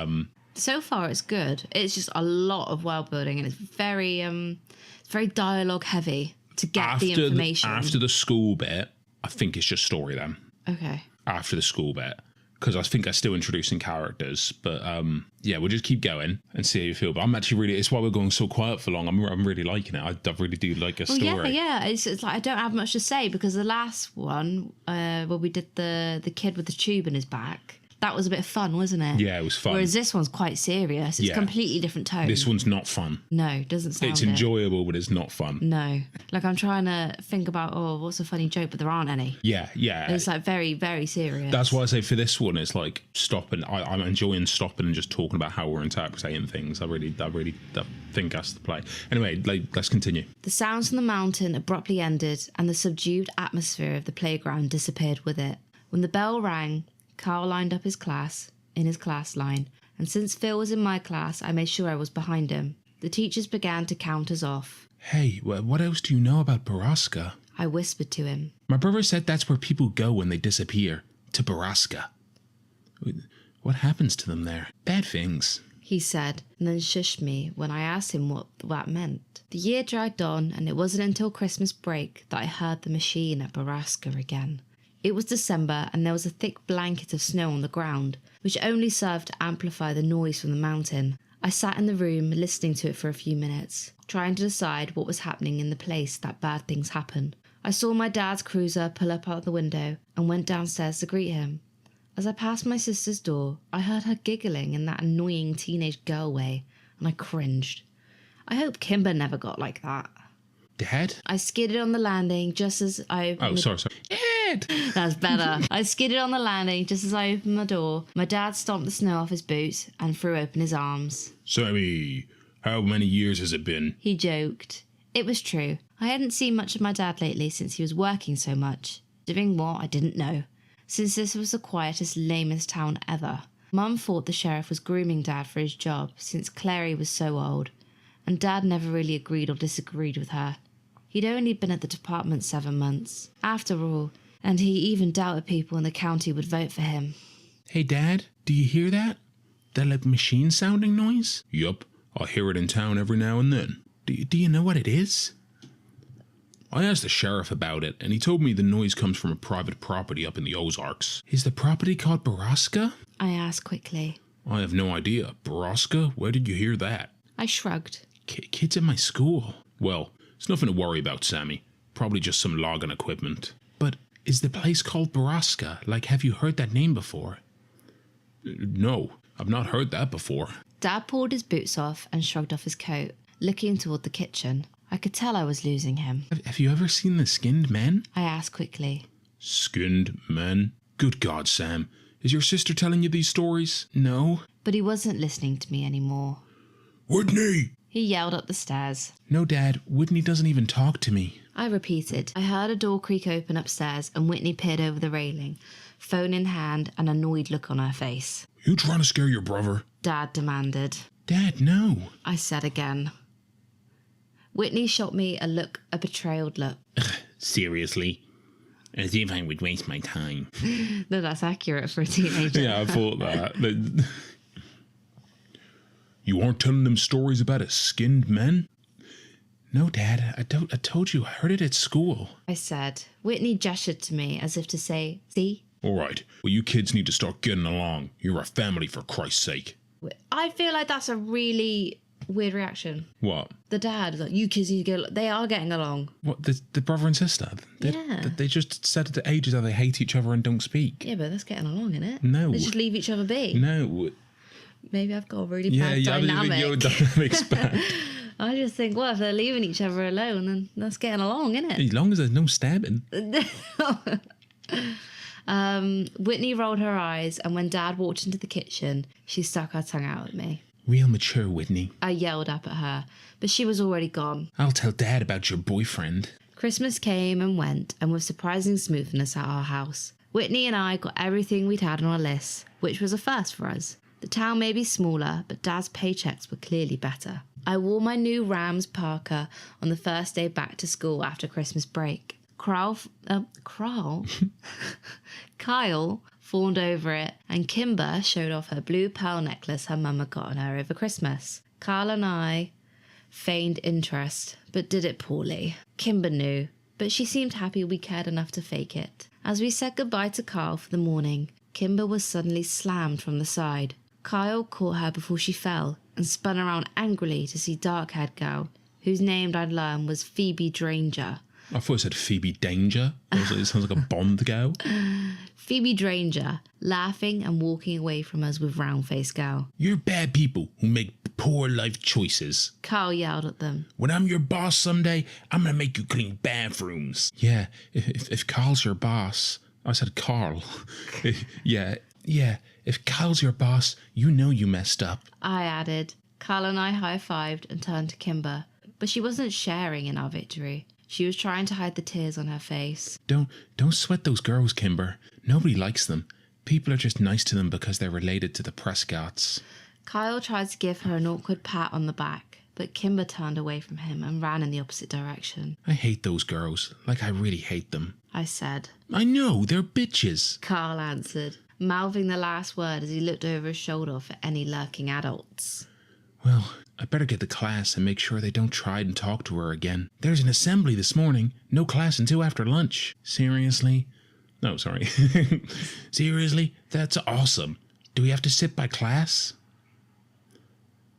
So far, it's good. It's just a lot of world building, and it's very dialogue heavy to get the information. After the school bit, I think it's just story then. Okay. After the school bit, because I think they're still introducing characters, but yeah, we'll just keep going and see how you feel. But I'm actually really, it's why we're going so quiet for long. I'm really liking it. I really do like a story. Yeah. It's like I don't have much to say because the last one where we did the kid with the tube in his back, that was a bit of fun, wasn't it? Yeah, it was fun. Whereas this one's quite serious. It's completely different tone. This one's not fun. No, doesn't sound It's enjoyable, but it's not fun. No. Like I'm trying to think about, what's a funny joke, but there aren't any. Yeah. It's like very, very serious. That's why I say for this one, it's like stopping. I'm enjoying stopping and just talking about how we're interpreting things. I really think that's the play. Anyway, let's continue. The sounds from the mountain abruptly ended and the subdued atmosphere of the playground disappeared with it. When the bell rang, Carl lined up his class in his class line, and since Phil was in my class, I made sure I was behind him. The teachers began to count us off. Hey, what else do you know about Borrasca? I whispered to him. My brother said that's where people go when they disappear, to Borrasca. What happens to them there? Bad things, he said, and then shushed me when I asked him what that meant. The year dragged on, and it wasn't until Christmas break that I heard the machine at Borrasca again. It was December, and there was a thick blanket of snow on the ground, which only served to amplify the noise from the mountain. I sat in the room listening to it for a few minutes, trying to decide what was happening in the place that bad things happen. I saw my dad's cruiser pull up out the window and went downstairs to greet him. As I passed my sister's door, I heard her giggling in that annoying teenage girl way, and I cringed. I hope Kimber never got like that. Dad? I skidded on the landing just as I... Sorry. Dad! That's better. I skidded on the landing just as I opened my door. My dad stomped the snow off his boots and threw open his arms. Sammy, how many years has it been? He joked. It was true. I hadn't seen much of my dad lately since he was working so much. Doing what, I didn't know. Since this was the quietest, lamest town ever. Mum thought the sheriff was grooming Dad for his job since Clary was so old, and Dad never really agreed or disagreed with her. He'd only been at the department 7 months, after all, and he even doubted people in the county would vote for him. Hey, Dad, do you hear that? That like machine sounding noise? Yup, I hear it in town every now and then. Do you know what it is? I asked the sheriff about it, and he told me the noise comes from a private property up in the Ozarks. Is the property called Borrasca? I asked quickly. I have no idea. Borrasca? Where did you hear that? I shrugged. Kids at my school. Well, it's nothing to worry about, Sammy. Probably just some logging equipment. But is the place called Borrasca? Like, have you heard that name before? No, I've not heard that before. Dad pulled his boots off and shrugged off his coat, looking toward the kitchen. I could tell I was losing him. Have you ever seen the skinned men? I asked quickly. Skinned men? Good God, Sam. Is your sister telling you these stories? No. But he wasn't listening to me anymore. Whitney! He yelled up the stairs. No, Dad. Whitney doesn't even talk to me. I repeated. I heard a door creak open upstairs and Whitney peered over the railing, phone in hand, an annoyed look on her face. You trying to scare your brother? Dad demanded. Dad, no. I said again. Whitney shot me a betrayed look. Seriously? As if I would waste my time. No, that's accurate for a teenager. Yeah, I thought that. You aren't telling them stories about a skinned men? No, Dad, I told you, I heard it at school. I said. Whitney gestured to me as if to say, see? All right, well, you kids need to start getting along. You're a family, for Christ's sake. I feel like that's a really weird reaction. What? The dad was like, you kids need to go. They are getting along. What? The brother and sister? They just said at ages how they hate each other and don't speak. Yeah, but that's getting along, isn't it? No. They just leave each other be. No. Maybe I've got a really bad dynamic. Your dynamic's bad. I just think, well, if they're leaving each other alone, then that's getting along, isn't it? As long as there's no stabbing. Whitney rolled her eyes, and when Dad walked into the kitchen, she stuck her tongue out at me. Real mature, Whitney. I yelled up at her, but she was already gone. I'll tell Dad about your boyfriend. Christmas came and went, and with surprising smoothness at our house. Whitney and I got everything we'd had on our list, which was a first for us. The town may be smaller, but Dad's paychecks were clearly better. I wore my new Rams parka on the first day back to school after Christmas break. Kyle fawned over it, and Kimber showed off her blue pearl necklace her mum had gotten her over Christmas. Kyle and I feigned interest, but did it poorly. Kimber knew, but she seemed happy we cared enough to fake it. As we said goodbye to Kyle for the morning, Kimber was suddenly slammed from the side. Kyle caught her before she fell and spun around angrily to see dark-haired girl, whose name I'd learned was Phoebe Dranger. I thought it said Phoebe Danger. It sounds like a Bond girl. Phoebe Dranger, laughing and walking away from us with round-faced girl. You're bad people who make poor life choices. Carl yelled at them. When I'm your boss someday, I'm going to make you clean bathrooms. Yeah, if Carl's your boss... I said Carl. Yeah, if Carl's your boss, you know you messed up. I added. Carl and I high-fived and turned to Kimber, but she wasn't sharing in our victory. She was trying to hide the tears on her face. Don't sweat those girls, Kimber. Nobody likes them. People are just nice to them because they're related to the Prescotts. Kyle tried to give her an awkward pat on the back, but Kimber turned away from him and ran in the opposite direction. I hate those girls. Like, I really hate them. I said. I know, they're bitches. Carl answered, mouthing the last word as he looked over his shoulder for any lurking adults. Well, I better get to class and make sure they don't try and talk to her again. There's an assembly this morning. No class until after lunch. Seriously? No, sorry. Seriously? That's awesome. Do we have to sit by class?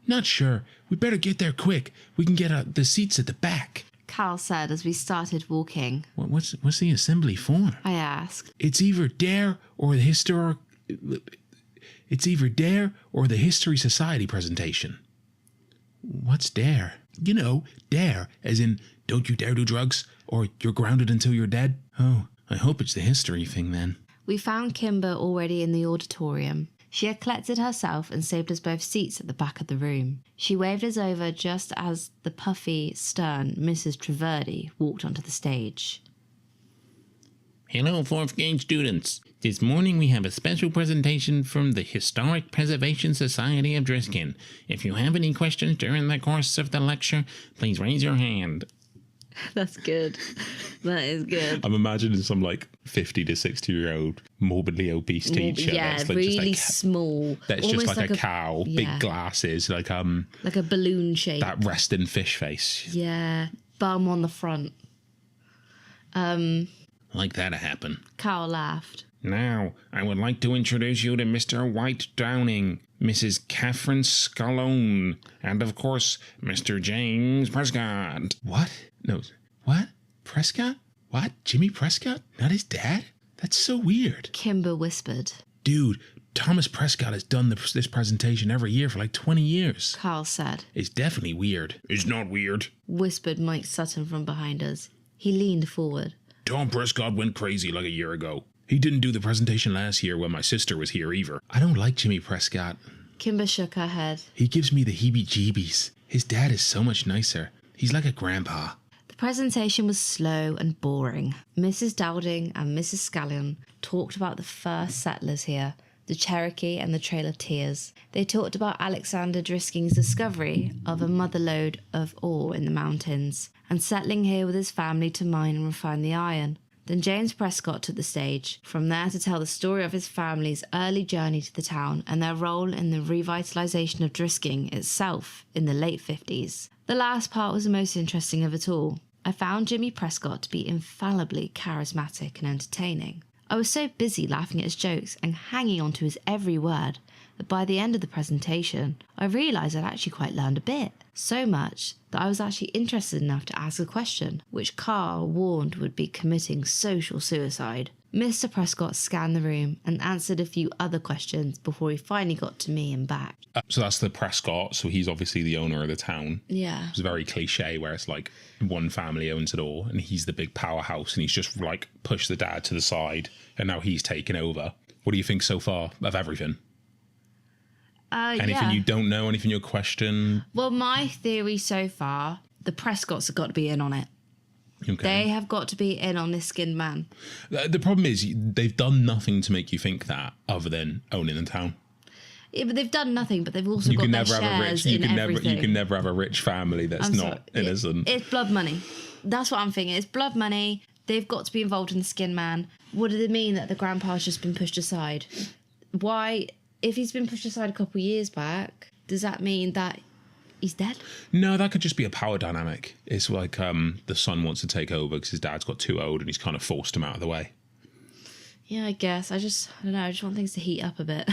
Not sure. We better get there quick. We can get the seats at the back. Carl said as we started walking. What's the assembly for? I asked. It's either DARE or the History Society presentation. What's DARE? You know, DARE, as in don't you dare do drugs, or you're grounded until you're dead. Oh, I hope it's the history thing then. We found Kimber already in the auditorium. She had collected herself and saved us both seats at the back of the room. She waved us over just as the puffy, stern Mrs. Treverdy walked onto the stage. Hello, 4th grade students. This morning we have a special presentation from the Historic Preservation Society of Driskin. If you have any questions during the course of the lecture, please raise your hand. That's good. That is good. I'm imagining some 50 to 60-year-old morbidly obese teacher. Yeah, that's really small. That's just like a cow, big glasses, like a balloon shape. That resting fish face. Yeah, bum on the front. Like that happen. Carl laughed. Now, I would like to introduce you to Mr. White Downing, Mrs. Catherine Scalone, and of course, Mr. James Prescott. What? No. What? Prescott? What? Jimmy Prescott? Not his dad? That's so weird. Kimber whispered. Dude, Thomas Prescott has done this presentation every year for 20 years. Carl said. It's definitely weird. It's not weird, whispered Mike Sutton from behind us. He leaned forward. Tom Prescott went crazy a year ago. He didn't do the presentation last year when my sister was here either. I don't like Jimmy Prescott. Kimber shook her head. He gives me the heebie-jeebies. His dad is so much nicer. He's like a grandpa. The presentation was slow and boring. Mrs. Dowding and Mrs. Scallion talked about the first settlers here, the Cherokee and the Trail of Tears. They talked about Alexander Driskin's discovery of a motherlode of ore in the mountains and settling here with his family to mine and refine the iron. Then James Prescott took the stage, from there to tell the story of his family's early journey to the town and their role in the revitalisation of Drisking itself in the late 50s. The last part was the most interesting of it all. I found Jimmy Prescott to be infallibly charismatic and entertaining. I was so busy laughing at his jokes and hanging on to his every word that by the end of the presentation, I realised I'd actually quite learned a bit. So much that I was actually interested enough to ask a question, which Carl warned would be committing social suicide. Mr. Prescott scanned the room and answered a few other questions before he finally got to me and back. So that's the Prescott. So he's obviously the owner of the town. Yeah. It's very cliche where it's like one family owns it all and he's the big powerhouse and he's just like pushed the dad to the side and now he's taken over. What do you think so far of everything? Anything you don't know? Anything you question? Well, my theory so far, the Prescotts have got to be in on it. Okay. They have got to be in on this skinned man. The problem is they've done nothing to make you think that other than owning the town. Yeah, but they've done nothing, but they've also got their shares in everything. You can never have a rich family that's not innocent. It's blood money. That's what I'm thinking. It's blood money. They've got to be involved in the skin man. What does it mean that the grandpa's just been pushed aside? Why, if he's been pushed aside a couple of years back, does that mean that he's dead? No, that could just be a power dynamic. It's like the son wants to take over because his dad's got too old and he's kind of forced him out of the way. Yeah, I guess. I don't know. I just want things to heat up a bit.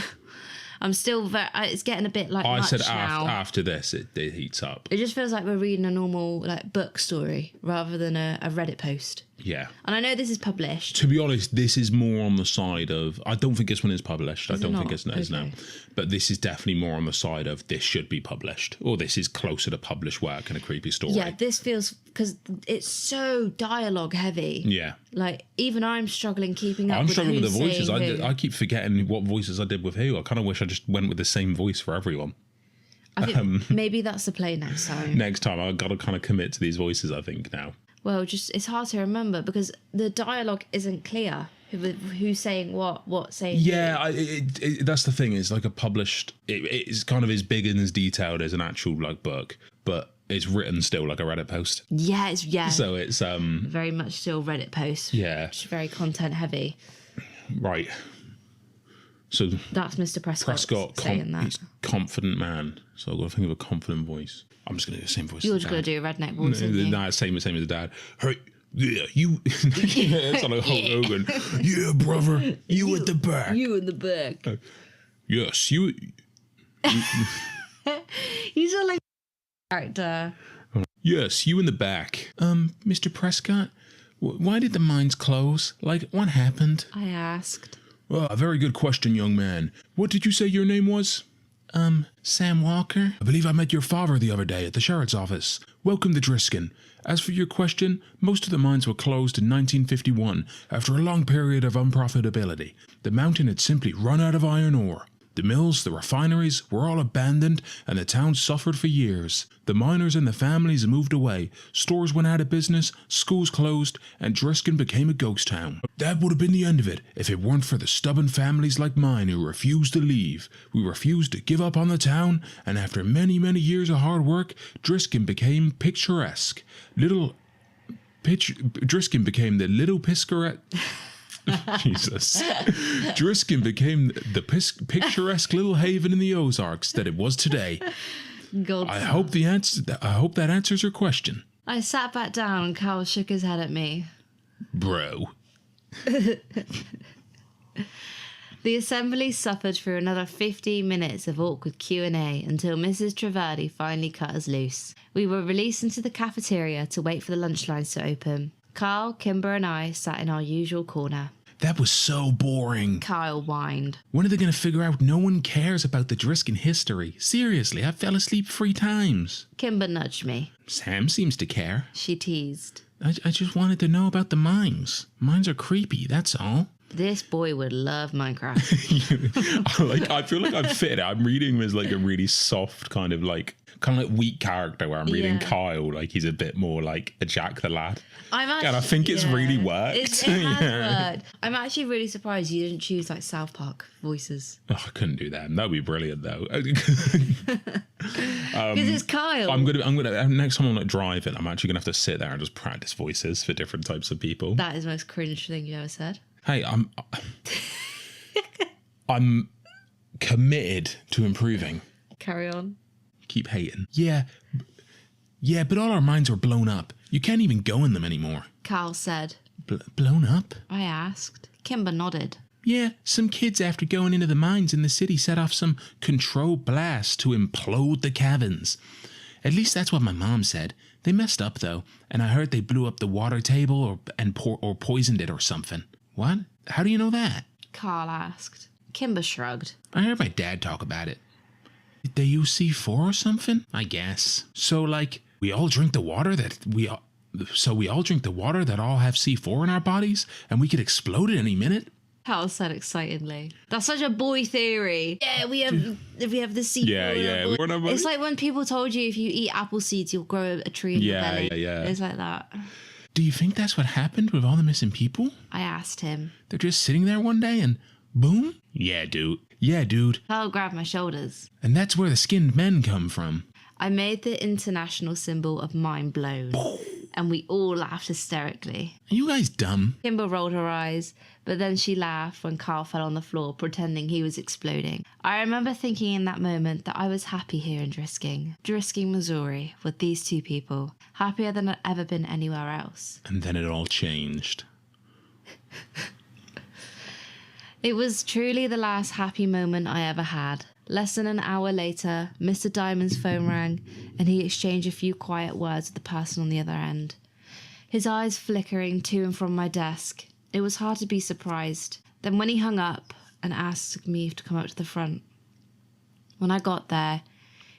I'm still it's getting a bit like I much said now. after this, it heats up. It just feels like we're reading a normal like book story rather than a Reddit post. Yeah. And I know this is published. To be honest, this is more on the side of... I don't think this one is published. I don't think it's no. But this is definitely more on the side of this should be published. Or this is closer to published work and a creepy story. Yeah, this feels... Because it's so dialogue heavy. Yeah. Like, even I'm struggling keeping up I'm struggling with the who's voices. I keep forgetting what voices I did with who. I kind of wish I just went with the same voice for everyone. I think maybe that's the play next time. Next time, I've got to kind of commit to these voices, I think, now. Well, just it's hard to remember because the dialogue isn't clear. Who's saying what saying Yeah, that's the thing. It's like a published... It's kind of as big and as detailed as an actual like book, but it's written still like a Reddit post. Yeah. So it's... very much still Reddit post. Yeah. It's very content heavy. Right. So that's Mr. Prescott saying that. He's confident man. So I've got to think of a confident voice. I'm just going to do the same voice. You're just going to do a redneck voice, aren't you? Nah, same as the dad. Hey, yeah, you... It's like Hulk Hogan. Yeah, brother, you at the back. You in the back. Yes, you... He's a like character. Yes, you in the back. Mr. Prescott, why did the mines close? Like, what happened? I asked. Well, a very good question, young man. What did you say your name was? Sam Walker? I believe I met your father the other day at the sheriff's office. Welcome to Driskin. As for your question, most of the mines were closed in 1951 after a long period of unprofitability. The mountain had simply run out of iron ore. The mills, the refineries were all abandoned and the town suffered for years. The miners and the families moved away, stores went out of business, schools closed, and Driskin became a ghost town. That would have been the end of it if it weren't for the stubborn families like mine who refused to leave. We refused to give up on the town, and after many, many years of hard work, Driskin became picturesque. Driskin became the little piscaret... Jesus. Driskin became the picturesque little haven in the Ozarks that it was today. I hope that answers your question. I sat back down and Carl shook his head at me. Bro. The assembly suffered through another 15 minutes of awkward Q&A until Mrs. Trivedi finally cut us loose. We were released into the cafeteria to wait for the lunch lines to open. Carl, Kimber and I sat in our usual corner. That was so boring. Kyle whined. When are they going to figure out no one cares about the Driskin history? Seriously, I fell asleep 3 times. Kimber nudged me. Sam seems to care. She teased. I just wanted to know about the mines. Mines are creepy, that's all. This boy would love Minecraft. I feel like I'm fit. I'm reading him as like a really soft kind of like weak character where I'm reading Kyle like he's a bit more like a Jack the Lad. And I think it's really worked. It has worked. I'm actually really surprised you didn't choose like South Park voices. Oh, I couldn't do that. That'd be brilliant though. Because it's Kyle. I'm gonna next time I'm like driving, I'm actually gonna have to sit there and just practice voices for different types of people. That is the most cringe thing you ever said. Hey, I'm committed to improving. Carry on. Keep hating. Yeah, but all our mines were blown up. You can't even go in them anymore. Carl said. Blown up? I asked. Kimber nodded. Yeah, some kids after going into the mines in the city set off some controlled blast to implode the caverns. At least that's what my mom said. They messed up though, and I heard they blew up the water table or poisoned it or something. What? How do you know that? Carl asked. Kimber shrugged. I heard my dad talk about it. Did they use C4 or something? I guess. So like, we all drink the water that all have C4 in our bodies, and we could explode at any minute? Carl said excitedly. That's such a boy theory. Yeah, we have the seed. Yeah. It's like when people told you if you eat apple seeds, you'll grow a tree in your belly. Yeah. It's like that. Do you think that's what happened with all the missing people? I asked him. They're just sitting there one day and boom? Yeah, dude. Carl grabbed my shoulders. And that's where the skinned men come from. I made the international symbol of mind blown, and we all laughed hysterically. Are you guys dumb? Kimber rolled her eyes, but then she laughed when Carl fell on the floor, pretending he was exploding. I remember thinking in that moment that I was happy here in Drisking, Missouri, with these two people, happier than I'd ever been anywhere else. And then it all changed. It was truly the last happy moment I ever had. Less than an hour later, Mr. Diamond's phone rang, and he exchanged a few quiet words with the person on the other end. His eyes flickering to and from my desk. It was hard to be surprised. Then when he hung up and asked me to come up to the front. When I got there,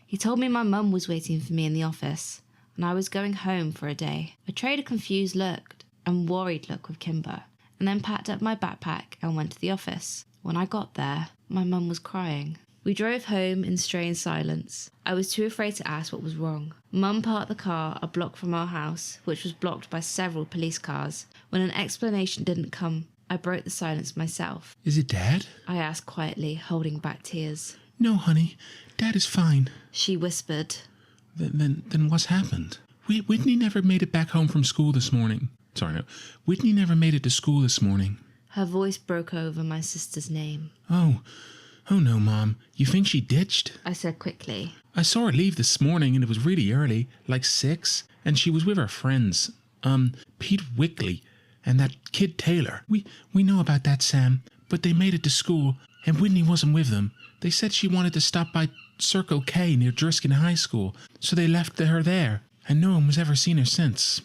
he told me my mum was waiting for me in the office, and I was going home for a day. I traded a confused look and worried look with Kimber, and then packed up my backpack and went to the office. When I got there, my mum was crying. We drove home in strained silence. I was too afraid to ask what was wrong. Mum parked the car a block from our house, which was blocked by several police cars. When an explanation didn't come, I broke the silence myself. Is it Dad? I asked quietly, holding back tears. No, honey. Dad is fine. She whispered. Then what's happened? Whitney never made it back home from school this morning. Whitney never made it to school this morning. Her voice broke over my sister's name. Oh no, Mom. You think she ditched? I said quickly. I saw her leave this morning and it was really early, like 6, and she was with her friends. Pete Wickley and that kid Taylor. We know about that, Sam, but they made it to school and Whitney wasn't with them. They said she wanted to stop by Circle K near Driskin High School, so they left her there, and no one was ever seen her since.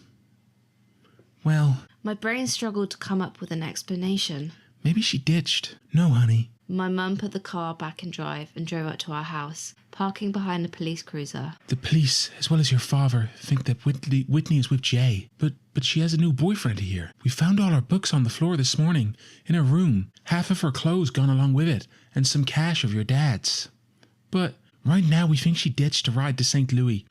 Well... My brain struggled to come up with an explanation. Maybe she ditched. No, honey. My mum put the car back in drive and drove up to our house, parking behind a police cruiser. The police, as well as your father, think that Whitney is with Jay, but she has a new boyfriend here. We found all her books on the floor this morning, in her room, half of her clothes gone along with it, and some cash of your dad's. But right now we think she ditched a ride to St. Louis.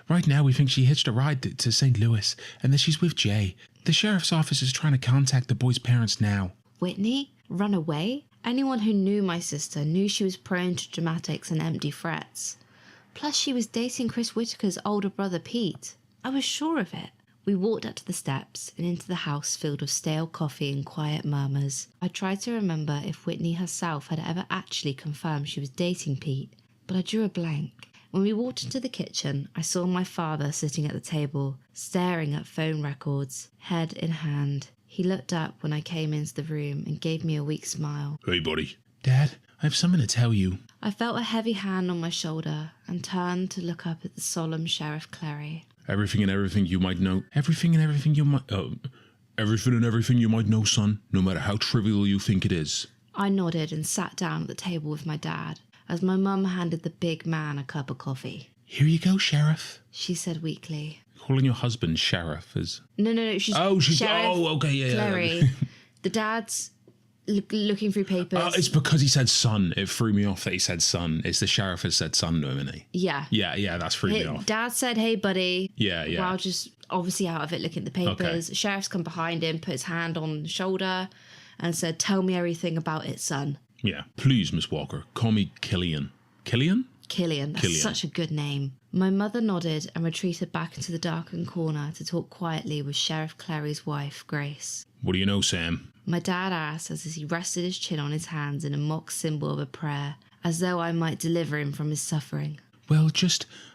Right now we think she hitched a ride to St. Louis, and that she's with Jay. The sheriff's office is trying to contact the boy's parents now. Whitney? Run away? Anyone who knew my sister knew she was prone to dramatics and empty threats. Plus, she was dating Chris Whitaker's older brother, Pete. I was sure of it. We walked up to the steps and into the house filled with stale coffee and quiet murmurs. I tried to remember if Whitney herself had ever actually confirmed she was dating Pete, but I drew a blank. When we walked into the kitchen, I saw my father sitting at the table, staring at phone records, head in hand. He looked up when I came into the room and gave me a weak smile. Hey, buddy. Dad, I have something to tell you. I felt a heavy hand on my shoulder and turned to look up at the solemn Sheriff Clary. Everything and everything you might know. Everything and everything you might know, son, no matter how trivial you think it is. I nodded and sat down at the table with my dad as my mum handed the big man a cup of coffee. Here you go, Sheriff. She said weakly. Calling your husband Sheriff is... No, she's Sheriff okay, yeah. Clary. The dad's looking through papers. It's because he said son. It threw me off that he said son. It's the sheriff has said son to him, isn't he? Yeah. Yeah, that's threw me off. Dad said, hey, buddy. Yeah. While just obviously out of it looking at the papers. Okay. Sheriff's come behind him, put his hand on the shoulder and said, tell me everything about it, son. Yeah. Please, Miss Walker, call me Killian. Killian? Killian. That's such a good name. My mother nodded and retreated back into the darkened corner to talk quietly with Sheriff Clary's wife, Grace. What do you know, Sam? My dad asked as he rested his chin on his hands in a mock symbol of a prayer, as though I might deliver him from his suffering. Well,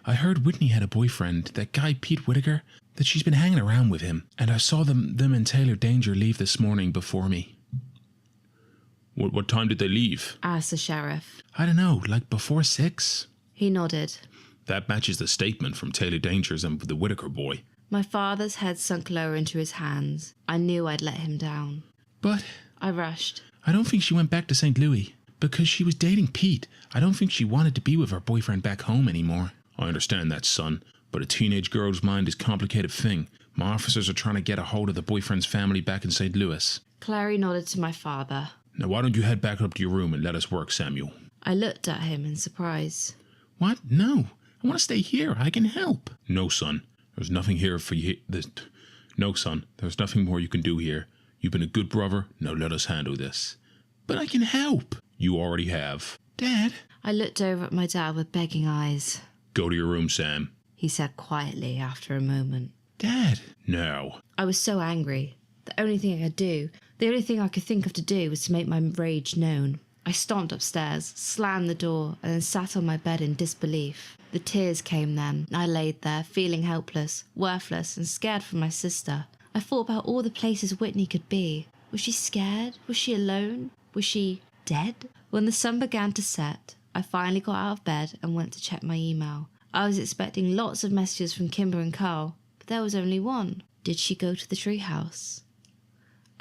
I heard Whitney had a boyfriend, that guy Pete Whitaker, that she's been hanging around with him, and I saw them and Taylor Danger leave this morning before me. What time did they leave? asked the sheriff. I don't know, like before 6? He nodded. That matches the statement from Taylor Dangers and the Whitaker boy. My father's head sunk lower into his hands. I knew I'd let him down. But I rushed. I don't think she went back to St. Louis because she was dating Pete. I don't think she wanted to be with her boyfriend back home anymore. I understand that, son, but a teenage girl's mind is a complicated thing. My officers are trying to get a hold of the boyfriend's family back in St. Louis. Clary nodded to my father. Now why don't you head back up to your room and let us work, Samuel? I looked at him in surprise. What? No. I want to stay here. I can help. No, son. There's nothing here for you. No, son. There's nothing more you can do here. You've been a good brother. Now let us handle this. But I can help. You already have. Dad. I looked over at my dad with begging eyes. Go to your room, Sam. He said quietly after a moment. Dad. No. I was so angry. The only thing I could think of to do was to make my rage known. I stomped upstairs, slammed the door, and then sat on my bed in disbelief. The tears came then. I laid there, feeling helpless, worthless, and scared for my sister. I thought about all the places Whitney could be. Was she scared? Was she alone? Was she dead? When the sun began to set, I finally got out of bed and went to check my email. I was expecting lots of messages from Kimber and Carl, but there was only one. Did she go to the treehouse?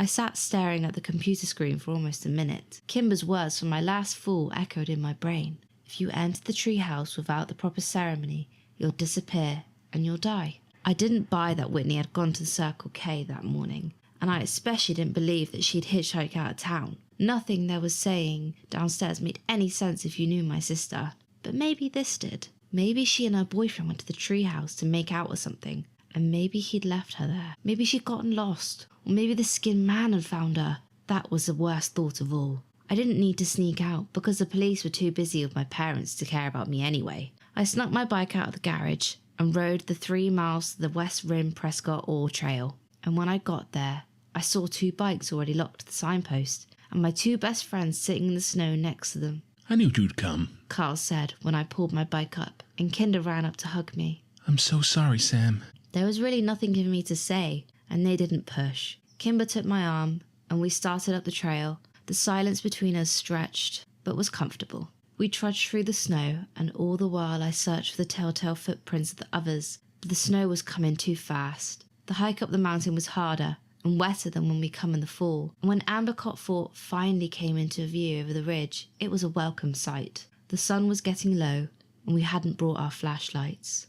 I sat staring at the computer screen for almost a minute. Kimber's words from my last fall echoed in my brain. If you enter the treehouse without the proper ceremony, you'll disappear and you'll die. I didn't buy that Whitney had gone to Circle K that morning, and I especially didn't believe that she'd hitchhiked out of town. Nothing there was saying downstairs made any sense if you knew my sister. But maybe this did. Maybe she and her boyfriend went to the treehouse to make out or something, and maybe he'd left her there. Maybe she'd gotten lost, or maybe the skinned man had found her. That was the worst thought of all. I didn't need to sneak out because the police were too busy with my parents to care about me anyway. I snuck my bike out of the garage and rode the 3 miles to the West Rim Prescott Ore Trail. And when I got there, I saw 2 bikes already locked to the signpost, and my 2 best friends sitting in the snow next to them. I knew you'd come, Carl said when I pulled my bike up, and Kinder ran up to hug me. I'm so sorry, Sam. There was really nothing for me to say, and they didn't push. Kimber took my arm, and we started up the trail. The silence between us stretched, but was comfortable. We trudged through the snow, and all the while I searched for the telltale footprints of the others, but the snow was coming too fast. The hike up the mountain was harder and wetter than when we come in the fall, and when Ambicott Fort finally came into view over the ridge, it was a welcome sight. The sun was getting low, and we hadn't brought our flashlights.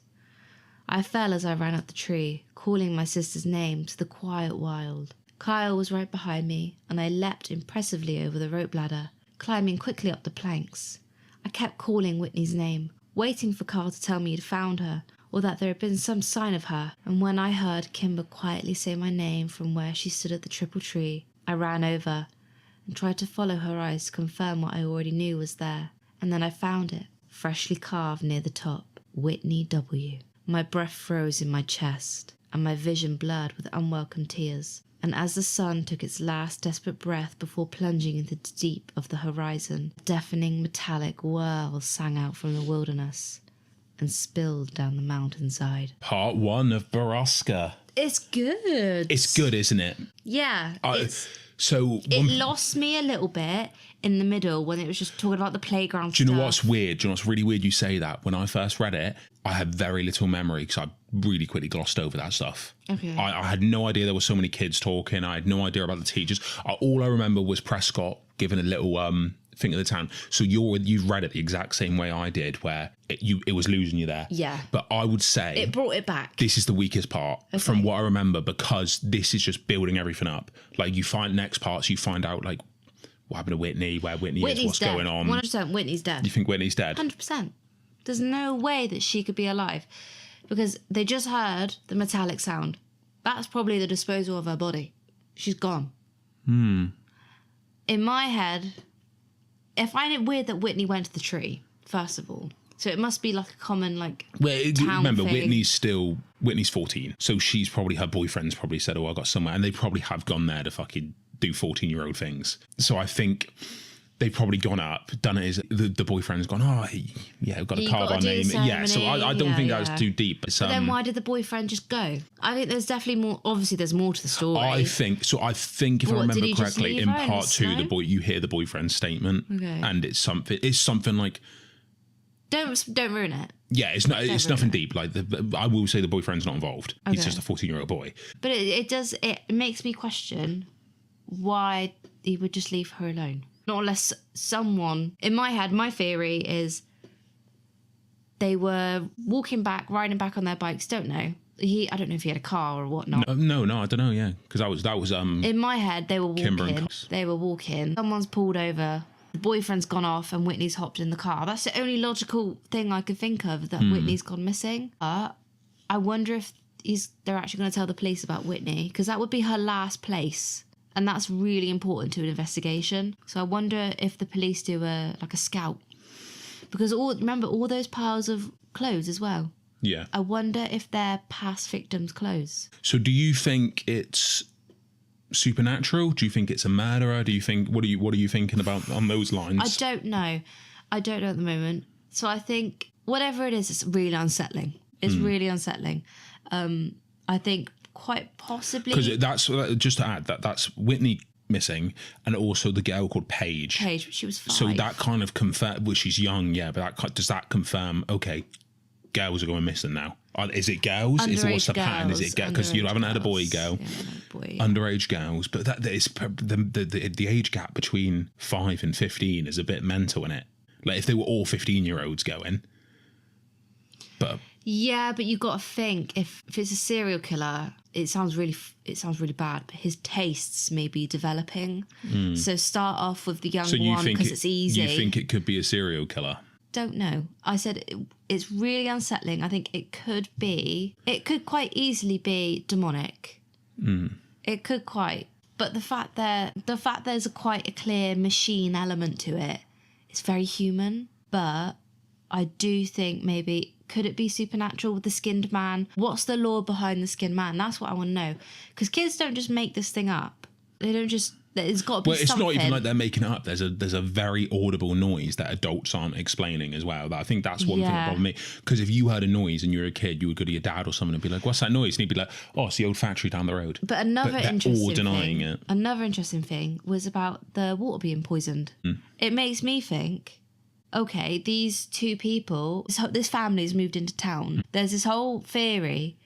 I fell as I ran up the tree, calling my sister's name to the quiet wild. Kyle was right behind me, and I leapt impressively over the rope ladder, climbing quickly up the planks. I kept calling Whitney's name, waiting for Carl to tell me he'd found her, or that there had been some sign of her, and when I heard Kimber quietly say my name from where she stood at the triple tree, I ran over and tried to follow her eyes to confirm what I already knew was there. And then I found it, freshly carved near the top, Whitney W. My breath froze in my chest, and my vision blurred with unwelcome tears. And as the sun took its last desperate breath before plunging into the deep of the horizon, a deafening metallic whirl sang out from the wilderness and spilled down the mountainside. Part 1 of Borrasca. It's good. It's good, isn't it? Yeah. It Lost me a little bit in the middle when it was just talking about the playground Do you know what's weird? Do you know what's really weird you say that? When I first read it, I had very little memory because I really quickly glossed over that stuff. Okay. I had no idea there were so many kids talking. I had no idea about the teachers. All I remember was Prescott giving a little thing at the town. So you've read it the exact same way I did, where it was losing you there. Yeah. But I would say It brought it back. this is the weakest part from what I remember, because this is just building everything up. Like, you find next parts, you find out like what happened to Whitney, where Whitney is, what's dead. going on. 100% Whitney's dead. You think Whitney's dead? 100%. There's no way that she could be alive because they just heard the metallic sound. That's probably the disposal of her body. She's gone. In my head, I find it weird that Whitney went to the tree, first of all. So it must be like a common town remember, thing. Whitney's 14, so she's probably, her boyfriend's probably said, "Oh, I got somewhere," and they probably have gone there to fucking do 14-year-old things. So I think they've probably gone up, done it as the boyfriend's gone, we've got to carve our name. Yeah, so I don't think that's too deep. But then why did the boyfriend just go? I think there's definitely more. Obviously, there's more to the story. I think if I remember correctly, in part 2, you hear the boyfriend's statement, and it's something like. Don't ruin it. Yeah, it's nothing deep. Like I will say the boyfriend's not involved. Okay. He's just a 14-year-old boy. But it makes me question why he would just leave her alone. Not unless someone, in my head, my theory is they were riding back on their bikes. Don't know. I don't know if he had a car or whatnot. No, I don't know. Yeah, because that was in my head they were walking. They were walking. Someone's pulled over. The boyfriend's gone off and Whitney's hopped in the car. That's the only logical thing I could think of, that Whitney's gone missing. But I wonder if they're actually going to tell the police about Whitney, because that would be her last place. And that's really important to an investigation. So I wonder if the police do a scout. Because remember all those piles of clothes as well? Yeah. I wonder if they're past victims' clothes. So do you think it's supernatural? Do you think it's a murderer? Do you think what are you thinking about on those lines? I don't know at the moment. So I think whatever it is, it's really unsettling. It's really unsettling. I think quite possibly because that's just to add that's Whitney missing, and also the girl called Paige, she was 5. So that kind of confirm, well, she's young, yeah, but does that confirm, okay, girls are going missing now? Is it girls? What's the pattern? Is it because you haven't had a boy go? Yeah, underage girls, but that is the age gap between 5 and 15 is a bit mental, isn't it? Like if they were all 15-year-olds going, but yeah, but you got to think if it's a serial killer, it sounds really bad, but his tastes may be developing. So start off with the young one because it's easy. You think it could be a serial killer? Don't know. I said it's really unsettling. I think it could quite easily be demonic. It could quite, but the fact there's quite a clear machine element to it, it's very human. But I do think maybe could it be supernatural with the skinned man? What's the lore behind the skinned man? That's what I want to know, because kids don't just make this thing up. They don't just. There's got to be something. Well, it's not even like they're making it up. There's a very audible noise that adults aren't explaining as well. I think that's one thing that bothered me. Because if you heard a noise and you were a kid, you would go to your dad or someone and be like, "What's that noise?" And he'd be like, "Oh, it's the old factory down the road." But another interesting thing was about the water being poisoned. It makes me think, okay, these two people, this family's moved into town. There's this whole theory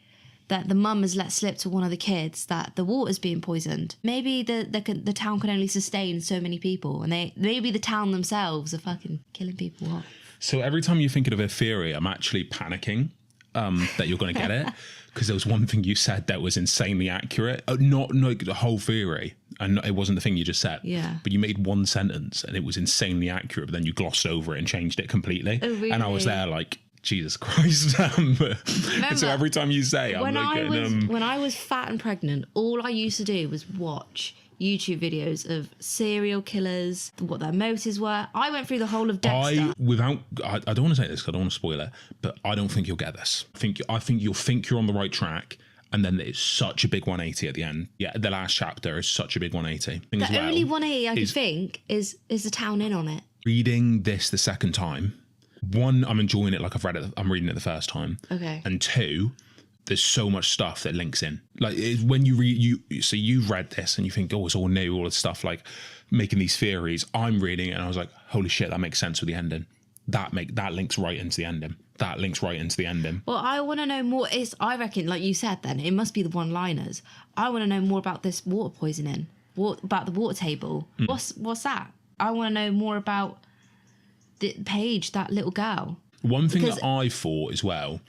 that the mum has let slip to one of the kids that the water's being poisoned. Maybe the town can only sustain so many people, and maybe the town themselves are fucking killing people off. So every time you're thinking of a theory, I'm actually panicking that you're going to get it, because there was one thing you said that was insanely accurate. Not the whole theory, and it wasn't the thing you just said. Yeah. But you made one sentence and it was insanely accurate, but then you glossed over it and changed it completely. Oh, really? And I was there like, Jesus Christ. Remember, so every time you say, when I was fat and pregnant, all I used to do was watch YouTube videos of serial killers, what their motives were. I went through the whole of Dexter. I don't want to say this because I don't want to spoil it, but I don't think you'll get this. I think you'll think you're on the right track, and then it's such a big 180 at the end. Yeah, the last chapter is such a big 180. The only 180 I can think is the town in on it. Reading this the second time, one, I'm enjoying it like I've read it. I'm reading it the first time. Okay. And two, there's so much stuff that links in. Like when you read, you've read this and you think, oh, it's all new, all this stuff, like making these theories. I'm reading it and I was like, holy shit, that makes sense with the ending. That links right into the ending. That links right into the ending. Well, I want to know more. I reckon, like you said, then it must be the one-liners. I want to know more about this water poisoning. About the water table. What's that? I want to know more about Paige, that little girl. One thing that I thought as well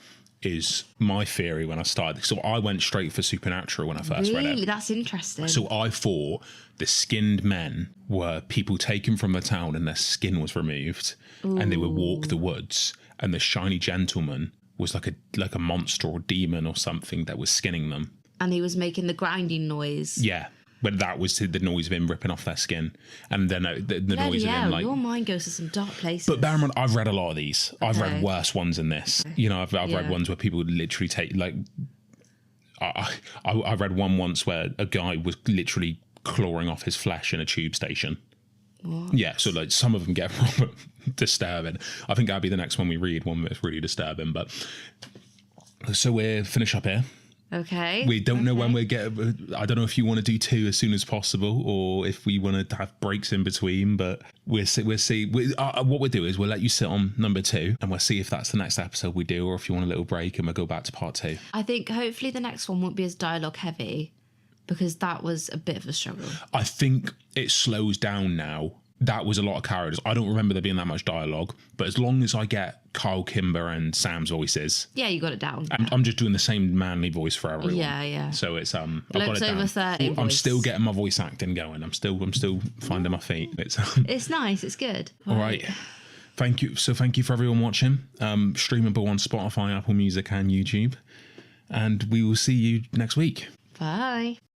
is my theory when I started. So I went straight for supernatural when I first read it. Really? That's interesting. So I thought the skinned men were people taken from the town and their skin was removed. Ooh. And they would walk the woods, and the shiny gentleman was like a monster or demon or something that was skinning them. And he was making the grinding noise. Yeah. But that was the noise of him ripping off their skin. And then the noise of him, like... your mind goes to some dark places. But bear in mind, I've read a lot of these. Okay. I've read worse ones than this. Okay. You know, I've read ones where people would literally take, like... I read one once where a guy was literally clawing off his flesh in a tube station. Yeah, so like some of them get proper disturbing. I think that'll be the next one we read, one that's really disturbing. But so we'll finish up here. Okay. We don't know when we'll get. I don't know if you want to do 2 as soon as possible, or if we want to have breaks in between. But we'll see. What we'll do is we'll let you sit on number 2, and we'll see if that's the next episode we do, or if you want a little break, and we'll go back to part 2. I think hopefully the next one won't be as dialogue heavy, because that was a bit of a struggle. I think it slows down now. That was a lot of characters. I don't remember there being that much dialogue, but as long as I get Kyle, Kimber, and Sam's voices, Yeah, you got it down. I'm just doing the same manly voice for everyone. Yeah. So it's I've got Blokes it down. over 30 I'm voice. still getting my voice acting going. I'm still finding my feet. It's It's nice. It's good. all right. Thank you. So thank you for everyone watching. Streamable on Spotify, Apple Music, and YouTube. And we will see you next week. Bye.